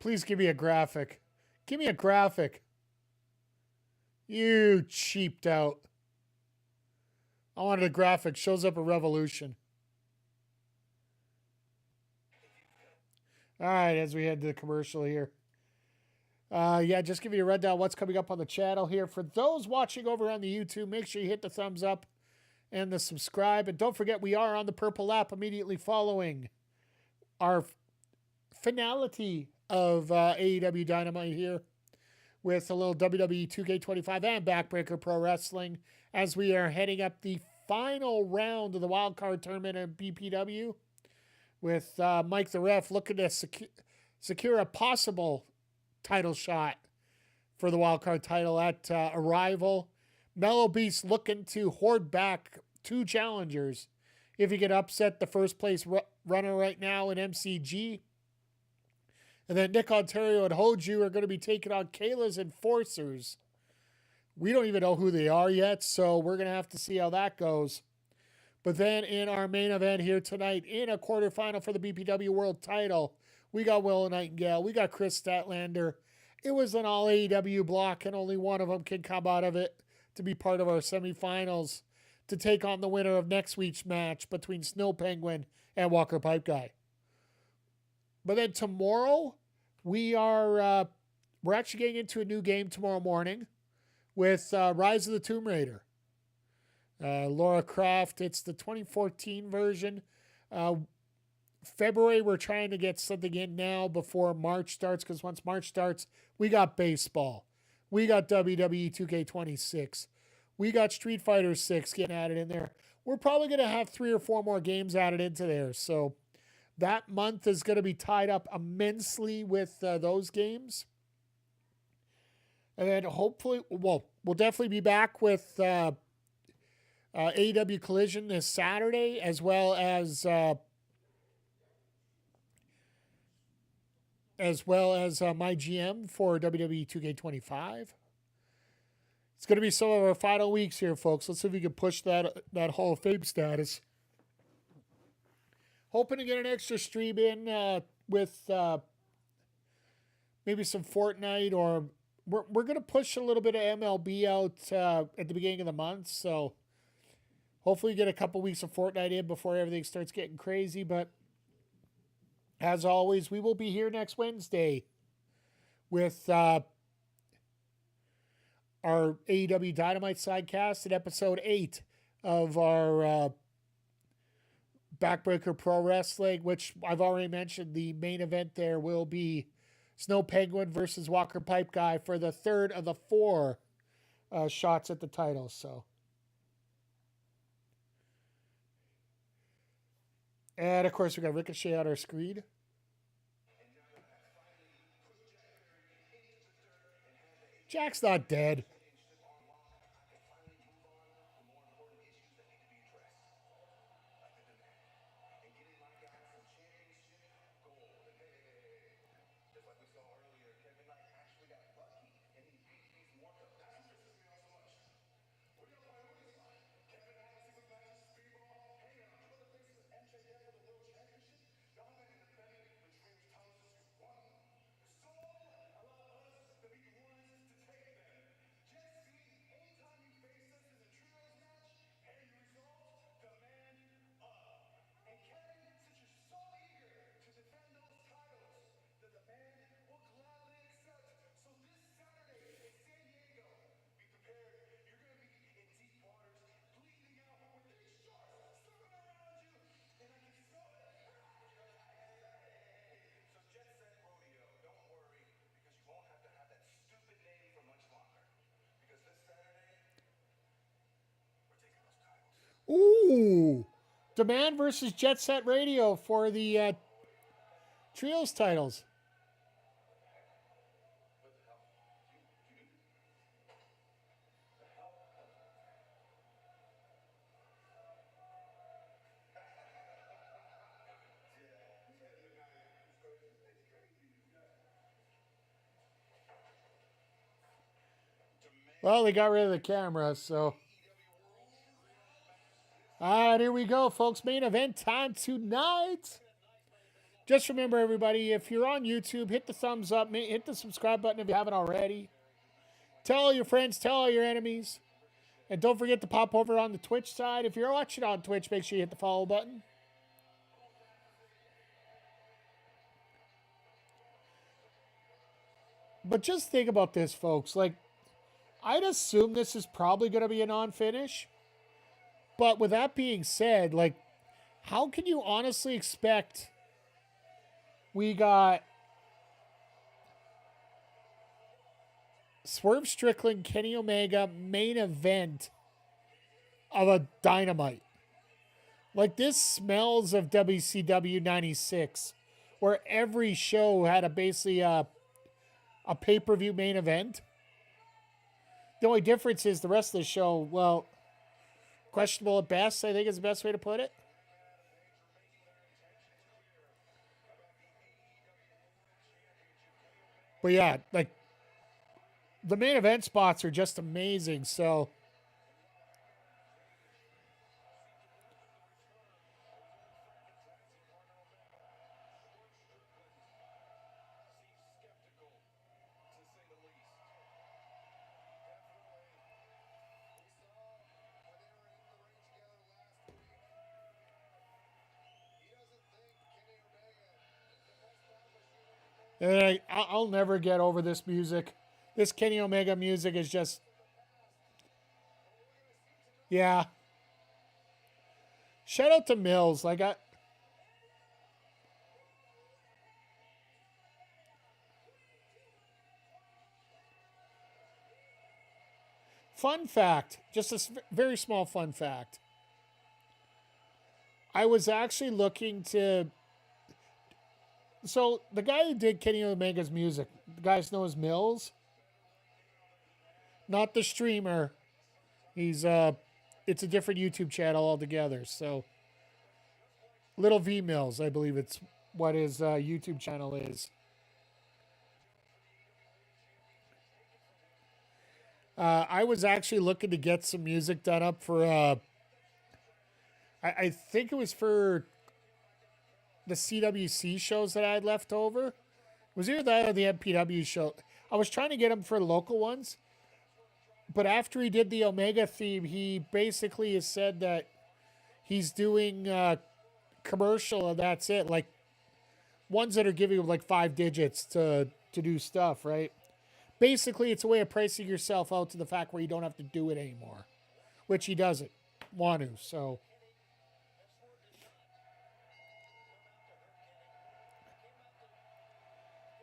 Please give me a graphic. Give me a graphic. You cheaped out. I wanted a graphic. Shows up a Revolution. All right, as we head to the commercial here. Yeah, just give you a rundown what's coming up on the channel here. For those watching over on the YouTube, make sure you hit the thumbs up and the subscribe. And don't forget, we are on the Purple app immediately following our finality of AEW Dynamite here with a little WWE 2K25 and Backbreaker Pro Wrestling as we are heading up the final round of the wild card tournament at BPW with Mike the Ref looking to secure a possible title shot for the wild card title at Arrival. Mellow Beast looking to hoard back 2 challengers if he can upset the first place runner right now in MCG. And then Nick Ontario and Hoju are going to be taking on Kayla's Enforcers. We don't even know who they are yet, so we're going to have to see how that goes. But then in our main event here tonight, in a quarterfinal for the BPW World title, we got Willow Nightengale, we got Chris Statlander. It was an all AEW block, and only one of them can come out of it to be part of our semifinals to take on the winner of next week's match between Snow Penguin and Walker Pipe Guy. But then tomorrow, we're actually getting into a new game tomorrow morning with Rise of the Tomb Raider. Laura Croft, it's the 2014 version. February, we're trying to get something in now before March starts, because once March starts, we got baseball. We got WWE 2K26. We got Street Fighter 6 getting added in there. We're probably going to have 3 or 4 more games added into there. So that month is going to be tied up immensely with those games. And then hopefully, well, we'll definitely be back with AEW Collision this Saturday, as well as my GM for WWE 2K25. It's going to be some of our final weeks here, folks. Let's see if we can push that Hall of Fame status. Hoping to get an extra stream in with maybe some Fortnite, or we're going to push a little bit of MLB out at the beginning of the month. So hopefully get a couple weeks of Fortnite in before everything starts getting crazy. But as always, we will be here next Wednesday with our AEW Dynamite Sidecast at episode 8 of our Backbreaker Pro Wrestling, which I've already mentioned. The main event there will be Snow Penguin versus Walker Pipe Guy for the 3rd of the 4 shots at the title. So, and of course, we got Ricochet on our screen. Jack's not dead. Ooh. Demand versus Jet Set Radio for the Trios titles. Well, they got rid of the camera, so. All right, here we go, folks. Main event time tonight. Just remember, everybody, if you're on YouTube, hit the thumbs up, hit the subscribe button if you haven't already. Tell all your friends, tell all your enemies. And don't forget to pop over on the Twitch side. If you're watching on Twitch, make sure you hit the follow button. But just think about this, folks. Like, I'd assume this is probably going to be a non-finish. But with that being said, like, how can you honestly expect we got Swerve Strickland, Kenny Omega main event of a Dynamite? Like, this smells of WCW 96, where every show had basically a pay-per-view main event. The only difference is the rest of the show, well, questionable at best, I think is the best way to put it. But yeah, like, the main event spots are just amazing, so. And I'll never get over this music. This Kenny Omega music is just, yeah. Shout out to Mills. Like, fun fact, just a very small fun fact. I was actually looking to. So the guy who did Kenny Omega's music, the guy's known as Mills. Not the streamer. He's it's a different YouTube channel altogether. So Little V Mills, I believe it's what his YouTube channel is. I was actually looking to get some music done up for I think it was for the CWC shows that I had left over. It was either that or the MPW show. I was trying to get him for the local ones. But after he did the Omega theme, he basically has said that he's doing commercial and that's it. Like, ones that are giving him like 5 digits to do stuff, right? Basically, it's a way of pricing yourself out to the fact where you don't have to do it anymore. Which he doesn't want to, so.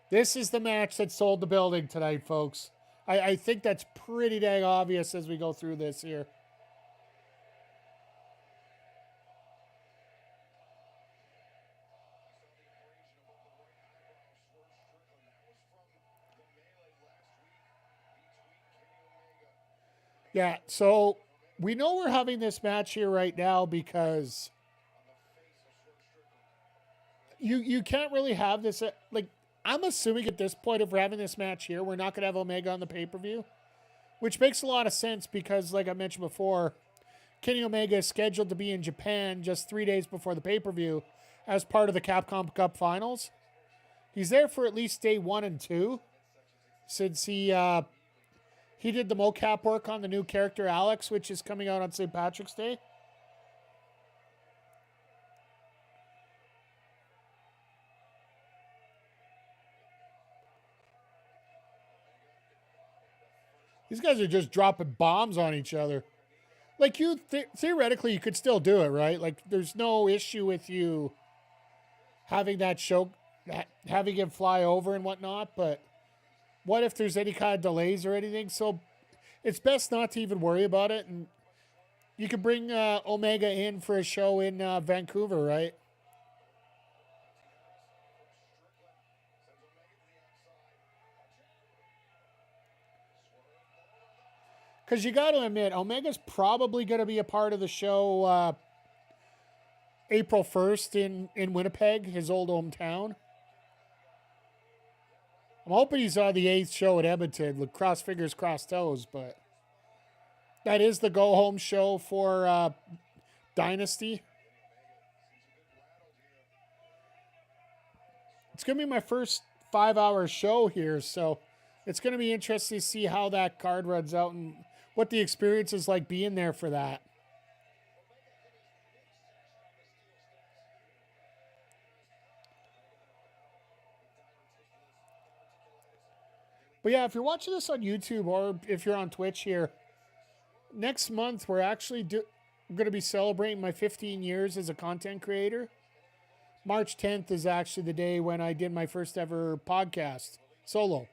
This is the match that sold the building tonight, folks. I think that's pretty dang obvious as we go through this here. Yeah, so we know we're having this match here right now because you can't really have this, like, I'm assuming at this point, if we're having this match here, we're not going to have Omega on the pay-per-view, which makes a lot of sense because, like I mentioned before, Kenny Omega is scheduled to be in Japan just 3 days before the pay-per-view as part of the Capcom Cup Finals. He's there for at least day 1 and 2 since he did the mocap work on the new character Alex, which is coming out on St. Patrick's Day. These guys are just dropping bombs on each other. Like, theoretically, you could still do it, right? Like, there's no issue with you having that show, having him fly over and whatnot, but what if there's any kind of delays or anything? So it's best not to even worry about it. And You could bring Omega in for a show in Vancouver, right? Because you got to admit, Omega's probably going to be a part of the show April 1st in Winnipeg, his old hometown. I'm hoping he's on the 8th show at Edmonton. With cross fingers, cross toes, but that is the go-home show for Dynasty. It's going to be my first 5-hour show here, so it's going to be interesting to see how that card runs out and what the experience is like being there for that. But yeah, if you're watching this on YouTube or if you're on Twitch here, next month we're actually going to be celebrating my 15 years as a content creator. March 10th is actually the day when I did my first ever podcast, solo.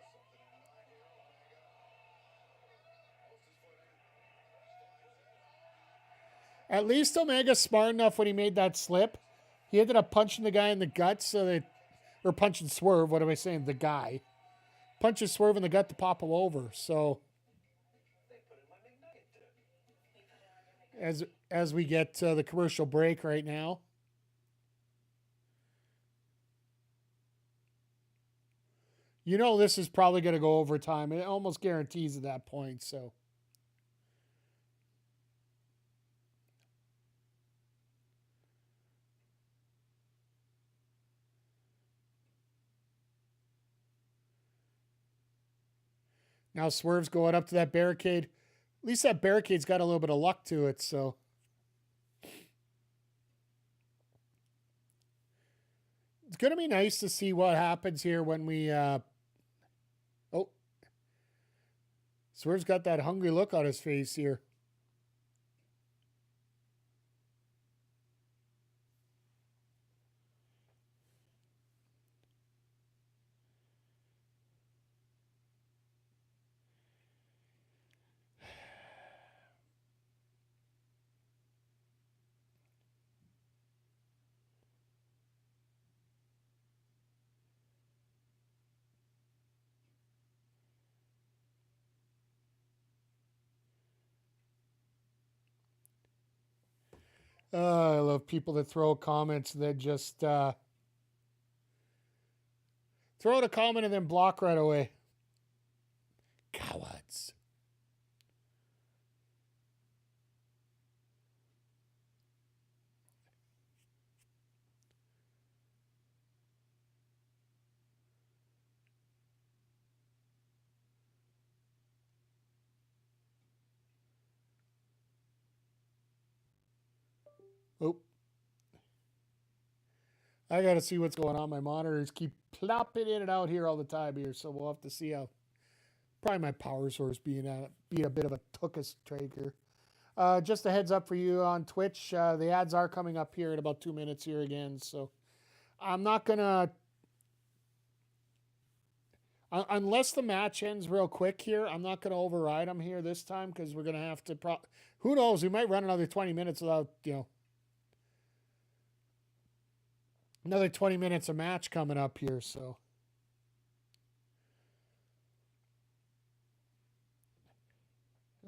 At least Omega's smart enough when he made that slip. He ended up punching the guy in the gut or punching Swerve, what am I saying, the guy. Punches Swerve in the gut to pop him over, so. As we get the commercial break right now. You know this is probably going to go overtime. It almost guarantees at that point, so. Now Swerve's going up to that barricade. At least that barricade's got a little bit of luck to it, so. It's going to be nice to see what happens here when we... Oh. Swerve's got that hungry look on his face here. I love people that throw comments that just throw out a comment and then block right away. Cowards. Oh. I got to see what's going on. My monitors keep plopping in and out here all the time here, so we'll have to see how. Probably my power source being a bit of a tuchus trade here. Just a heads up for you on Twitch. The ads are coming up here in about 2 minutes here again, so I'm not going to. Unless the match ends real quick here, I'm not going to override them here this time because we're going to have to. Who knows? We might run another 20 minutes without, another 20 minutes of match coming up here, so.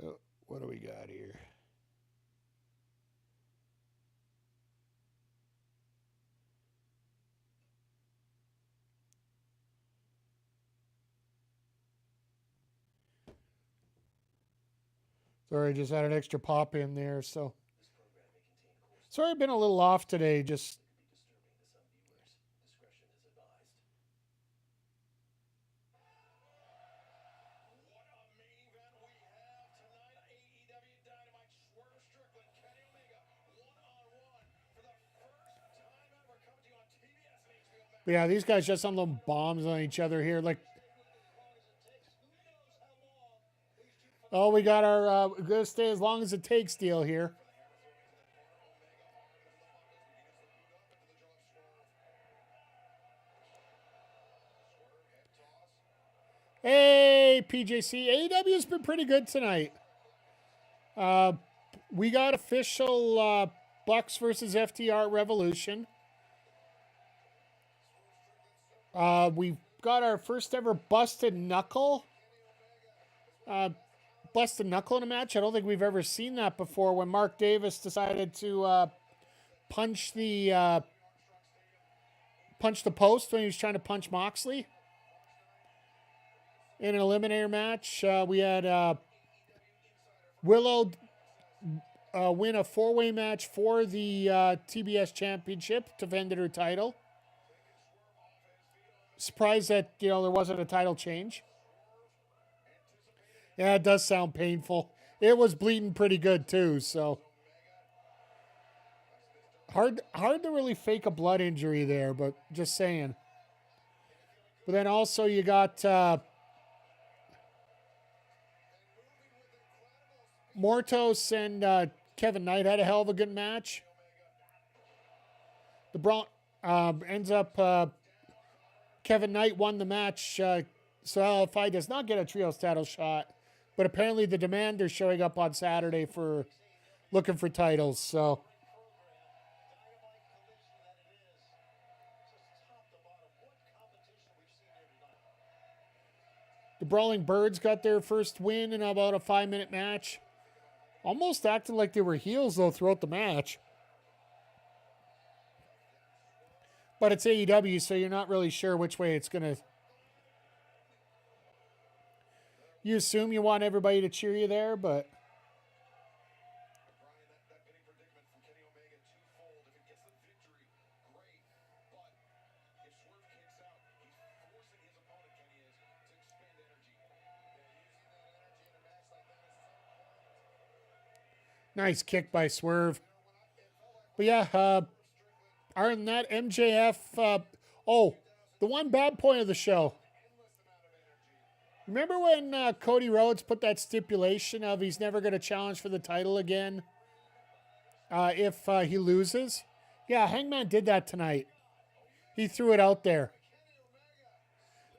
Oh, what do we got here? Sorry, just had an extra pop in there, so. Sorry, I've been a little off today, just. But yeah, these guys just unload bombs on each other here. Like, oh, we got our gonna stay as long as it takes deal here. Hey, PJC. AEW's been pretty good tonight. we got official Bucks versus FTR Revolution. We've got our first ever busted knuckle. Busted knuckle in a match. I don't think we've ever seen that before. When Mark Davis decided to punch the post when he was trying to punch Moxley in an eliminator match. We had Willow win a 4-way match for the TBS Championship, defended her title. Surprised that there wasn't a title change. Yeah, it does sound painful. It was bleeding pretty good too, so hard to really fake a blood injury there, but just saying. But then also you got Mortos and Kevin Knight had a hell of a good match. The Braun ends up Kevin Knight won the match, so LFI does not get a trios title shot. But apparently the Demander's showing up on Saturday for looking for titles. So the Brawling Birds got their first win in about a 5-minute match. Almost acted like they were heels though throughout the match. But it's AEW, so you're not really sure which way it's going to... You assume you want everybody to cheer you there, but... Nice kick by Swerve. But yeah, other than that, MJF... the one bad point of the show. Remember when Cody Rhodes put that stipulation of he's never going to challenge for the title again if he loses? Yeah, Hangman did that tonight. He threw it out there.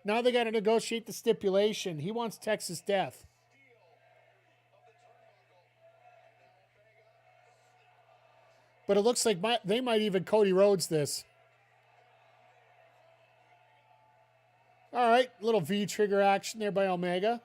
Now they got to negotiate the stipulation. He wants Texas Death. But it looks like they might even Cody Rhodes this. All right, little V-trigger action there by Omega.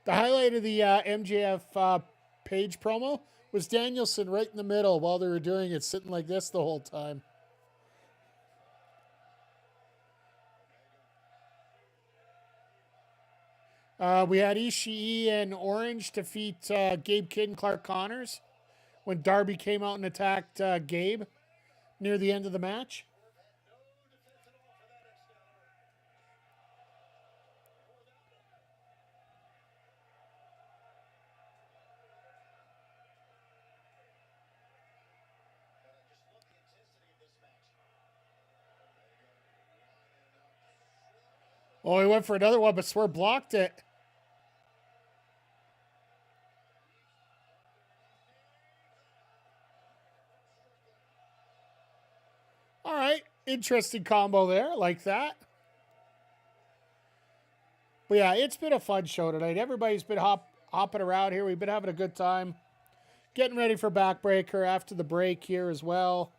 The highlight of the MJF Page promo was Danielson right in the middle while they were doing it, sitting like this the whole time. We had Ishii and Orange defeat Gabe Kidd and Clark Connors when Darby came out and attacked Gabe near the end of the match. Oh, he went for another one, but Swerve blocked it. All right, interesting combo there, like that. But yeah, it's been a fun show tonight. Everybody's been hopping around here. We've been having a good time. Getting ready for Backbreaker after the break here as well.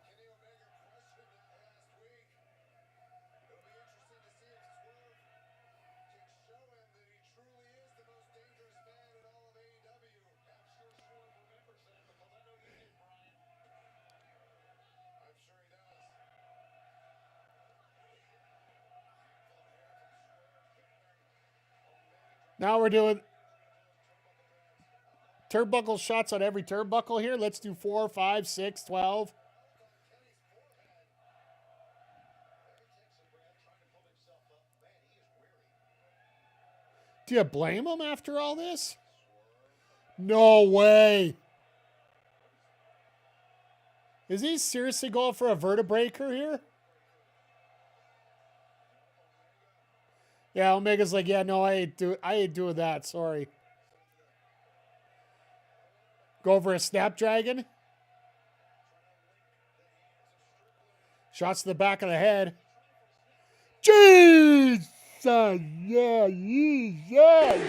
Now we're doing turnbuckle shots on every turnbuckle here. Let's do 4, 5, 6, 12. Do you blame him after all this? No way. Is he seriously going for a vertebraker here? Yeah, Omega's like, yeah, no, I ain't doing that. Sorry. Go for a Snapdragon? Shots to the back of the head. Jesus! Yeah, Jesus!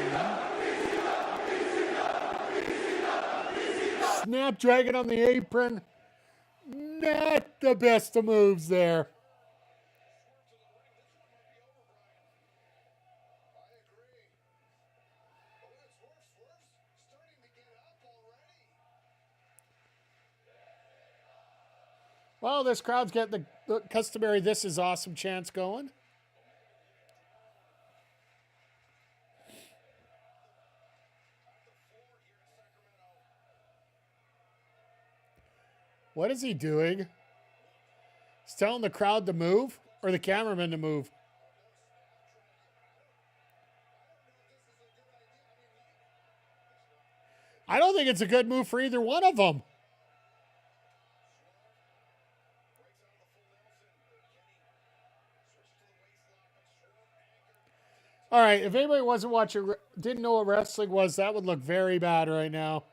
Snapdragon on the apron. Not the best of moves there. Well, this crowd's getting the customary "this is awesome" chants going. What is he doing? He's telling the crowd to move or the cameraman to move. I don't think it's a good move for either one of them. All right, if anybody wasn't watching, didn't know what wrestling was, that would look very bad right now.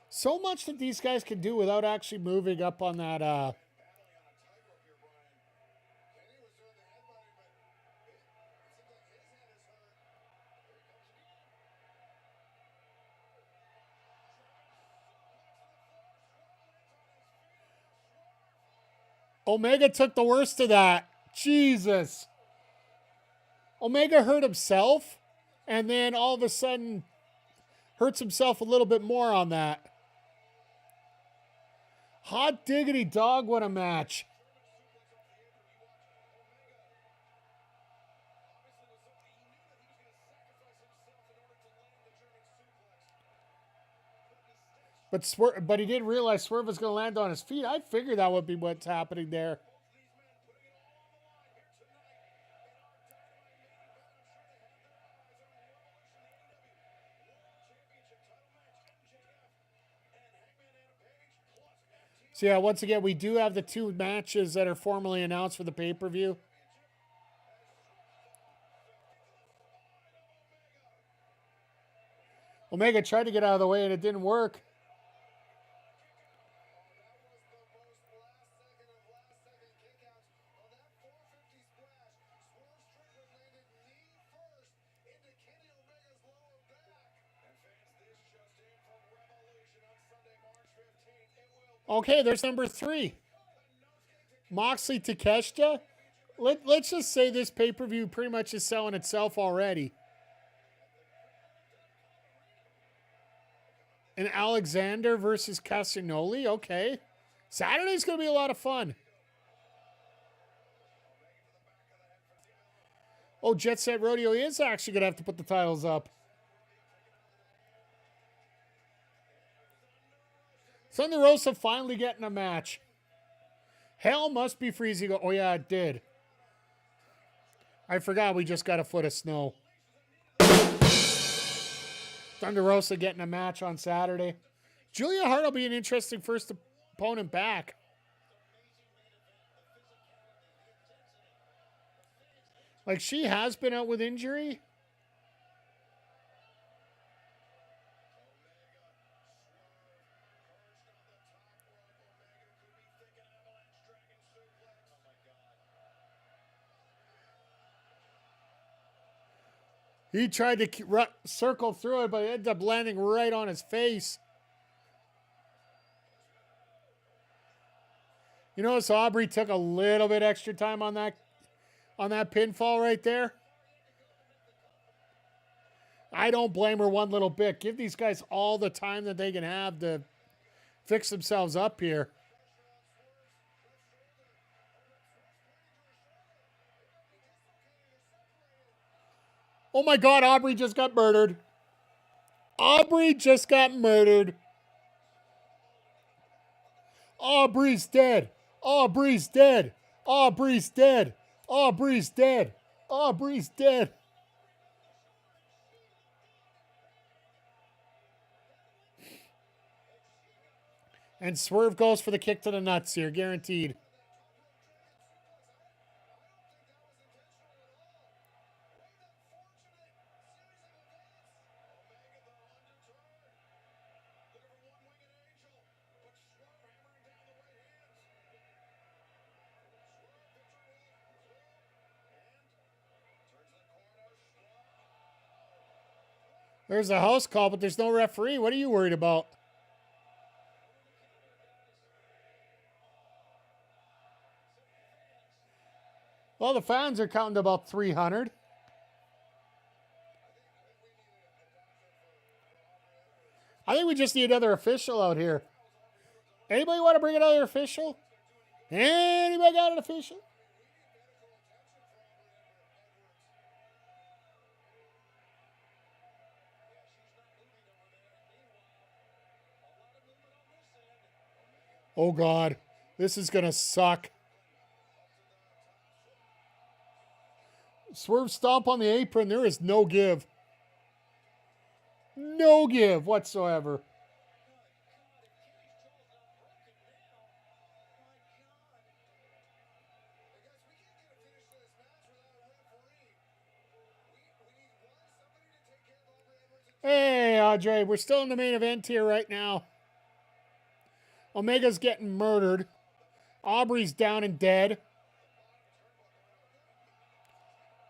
So much that these guys can do without actually moving up on that. Omega took the worst of that. Jesus. Omega hurt himself, and then all of a sudden hurts himself a little bit more on that. Hot diggity dog, what a match. But he didn't realize Swerve was going to land on his feet. I figured that would be what's happening there. So yeah, once again, we do have the two matches that are formally announced for the pay-per-view. Omega tried to get out of the way and it didn't work. Okay, there's number 3. Moxley Takeshita. Let's just say this pay-per-view pretty much is selling itself already. And Alexander versus Castagnoli. Okay. Saturday's going to be a lot of fun. Oh, Jet Set Rodeo is actually going to have to put the titles up. Thunder Rosa finally getting a match. Hell must be freezing. Oh, yeah, it did. I forgot we just got a foot of snow. Thunder Rosa getting a match on Saturday. Julia Hart will be an interesting first opponent back. Like, she has been out with injury. He tried to circle through it, but it ended up landing right on his face. You notice Aubrey took a little bit extra time on that pinfall right there. I don't blame her one little bit. Give these guys all the time that they can have to fix themselves up here. Oh my God, Aubrey just got murdered. Aubrey just got murdered. Aubrey's dead. Aubrey's dead. Aubrey's dead. Aubrey's dead. Aubrey's dead. And Swerve goes for the kick to the nuts here, guaranteed. There's a house call, but there's no referee. What are you worried about? Well, the fans are counting to about 300. I think we just need another official out here. Anybody want to bring another official? Anybody got an official? Oh, God. This is going to suck. Swerve stomp on the apron. There is no give. No give whatsoever. Hey, Andre, we're still in the main event here right now. Omega's getting murdered. Aubrey's down and dead.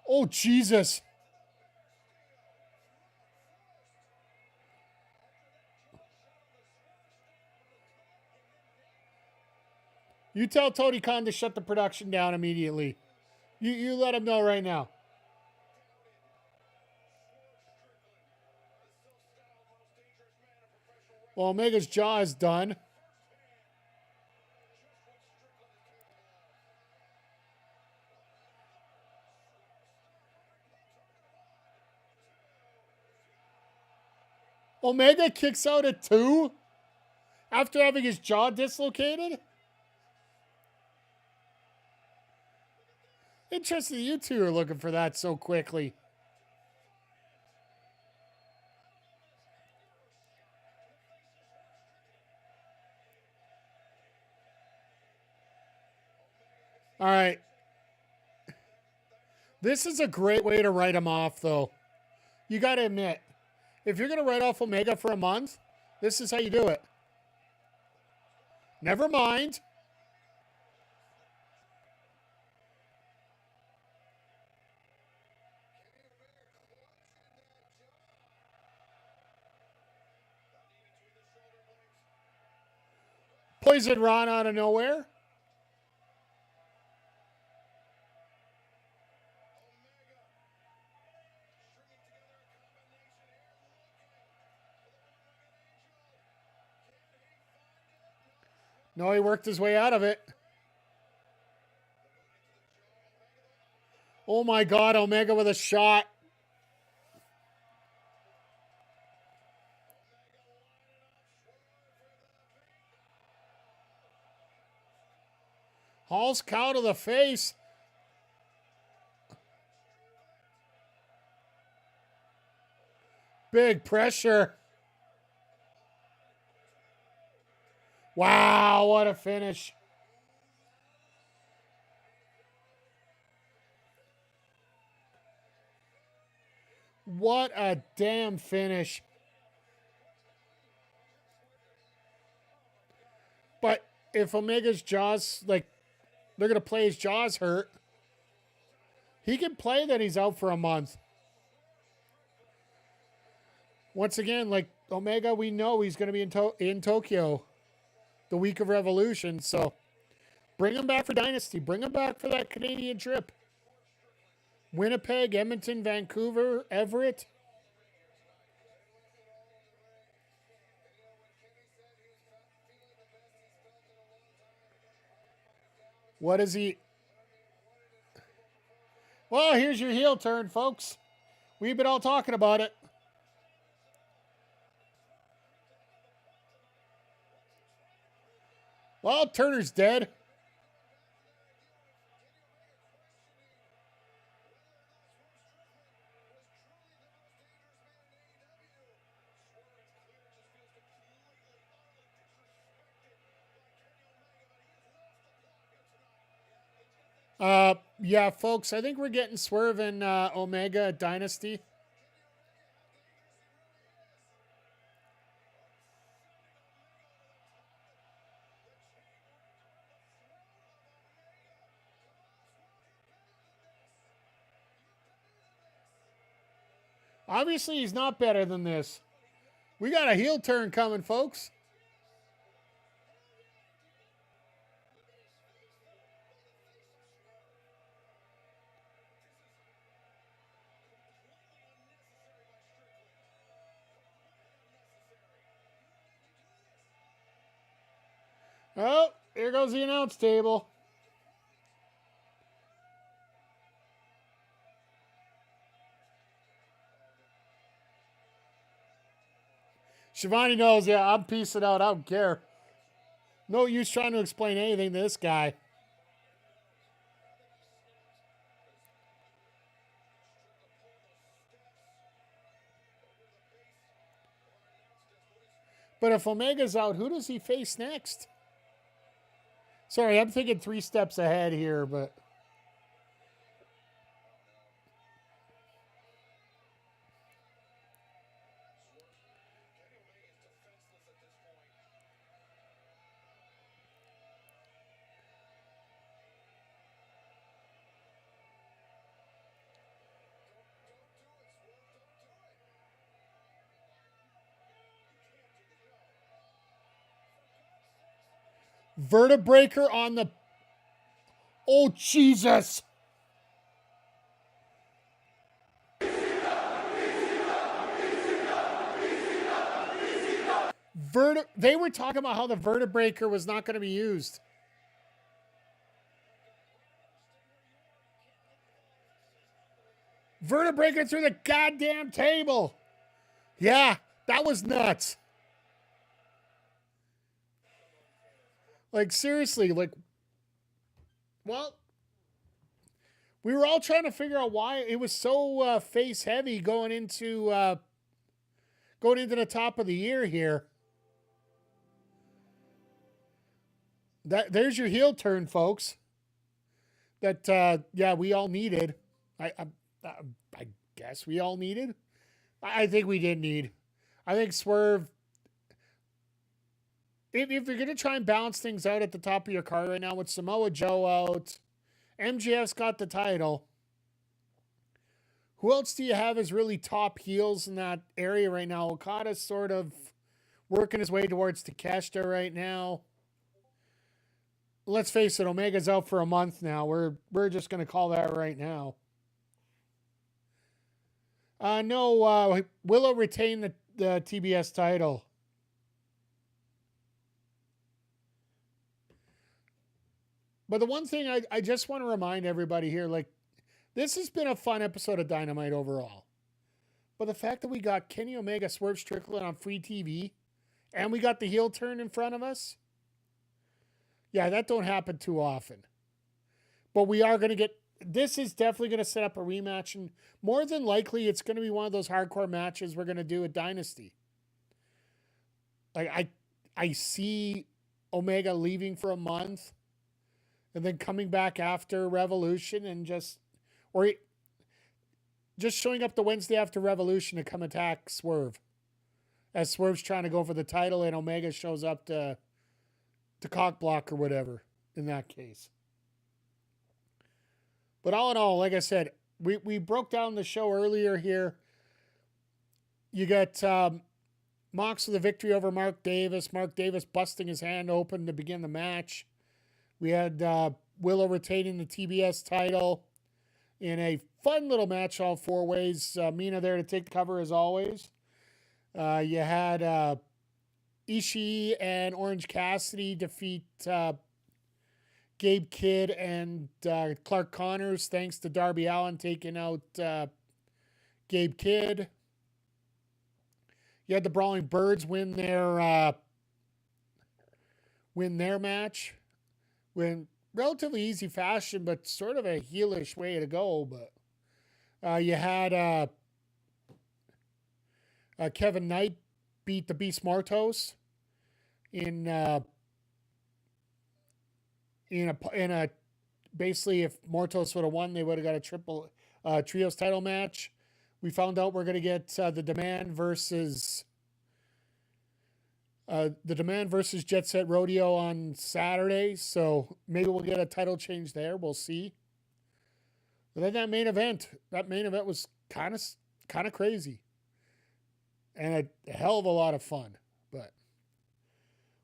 Oh, Jesus. You tell Tony Khan to shut the production down immediately. You let him know right now. Well, Omega's jaw is done. Omega kicks out at 2 after having his jaw dislocated? Interesting you two are looking for that so quickly. All right. This is a great way to write him off, though. You got to admit, if you're going to write off Omega for a month, this is how you do it. Never mind. Poison Ron out of nowhere. No, he worked his way out of it. Oh my God, Omega with a shot. Hall's cow to the face. Big pressure. Wow, what a finish. What a damn finish. But if Omega's jaws, like, they're going to play his jaws hurt, he can play that he's out for a month. Once again, like Omega, we know he's going to be in Tokyo the week of Revolution. So bring him back for Dynasty. Bring him back for that Canadian trip. Winnipeg, Edmonton, Vancouver, Everett. What is he? Well, here's your heel turn, folks. We've been all talking about it. Well, Turner's dead. Yeah, folks, I think we're getting Swerve and Omega at Dynasty. Obviously, he's not better than this. We got a heel turn coming, folks. Oh, here goes the announce table. Shivani knows, yeah, I'm peacing out. I don't care. No use trying to explain anything to this guy. But if Omega's out, who does he face next? Sorry, I'm thinking 3 steps ahead here, but... Vertebreaker on the... Oh, Jesus! They were talking about how the Vertebreaker was not going to be used. Vertebreaker through the goddamn table. Yeah, that was nuts. Like, seriously, like, well, we were all trying to figure out why it was so face heavy going into the top of the year here. There's your heel turn, folks. That yeah, we all needed. I guess we all needed. I think we did need. I think Swerve. If you're gonna try and balance things out at the top of your card right now with Samoa Joe out, MJF's got the title. Who else do you have as really top heels in that area right now? Okada's sort of working his way towards Takeshita right now. Let's face it, Omega's out for a month now. We're just gonna call that right now. No, Willow retained the TBS title. But the one thing I just want to remind everybody here, like, this has been a fun episode of Dynamite overall. But the fact that we got Kenny Omega, Swerve Strickland on free TV, and we got the heel turn in front of us, yeah, that don't happen too often. But we are going to get, this is definitely going to set up a rematch, and more than likely, it's going to be one of those hardcore matches we're going to do at Dynasty. Like, I see Omega leaving for a month, and then coming back after Revolution and just showing up the Wednesday after Revolution to come attack Swerve. As Swerve's trying to go for the title and Omega shows up to cock block or whatever in that case. But all in all, like I said, we broke down the show earlier here. You got Mox with a victory over Mark Davis. Mark Davis busting his hand open to begin the match. We had Willow retaining the TBS title in a fun little match all 4 ways. Mina there to take the cover as always. You had Ishii and Orange Cassidy defeat Gabe Kidd and Clark Connors, thanks to Darby Allin taking out Gabe Kidd. You had the Brawling Birds win their match. In relatively easy fashion, but sort of a heelish way to go. But you had Kevin Knight beat the Beast Martos in a basically, if Mortos would have won, they would have got a triple trios title match. We found out we're going to get the Demand versus Jet Set Rodeo on Saturday. So maybe we'll get a title change there. We'll see. But then that main event was kind of crazy, and a hell of a lot of fun. But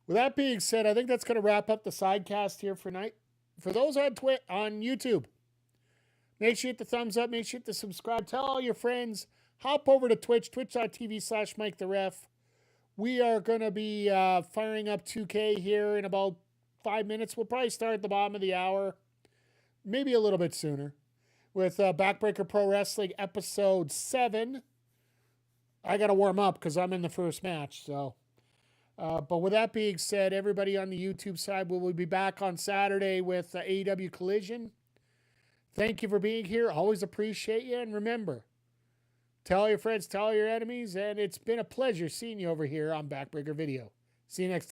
with that being said, I think that's going to wrap up the Sidecast here for night. For those on YouTube, make sure you hit the thumbs up. Make sure you hit the subscribe. Tell all your friends. Hop over to Twitch, twitch.tv/MikeTheRef. We are going to be firing up 2K here in about 5 minutes. We'll probably start at the bottom of the hour, maybe a little bit sooner, with Backbreaker Pro Wrestling Episode 7. I got to warm up because I'm in the first match. So, but with that being said, everybody on the YouTube side, we will be back on Saturday with AEW Collision. Thank you for being here. Always appreciate you. And remember, tell all your friends, tell all your enemies. And it's been a pleasure seeing you over here on Backbreaker Video. See you next time.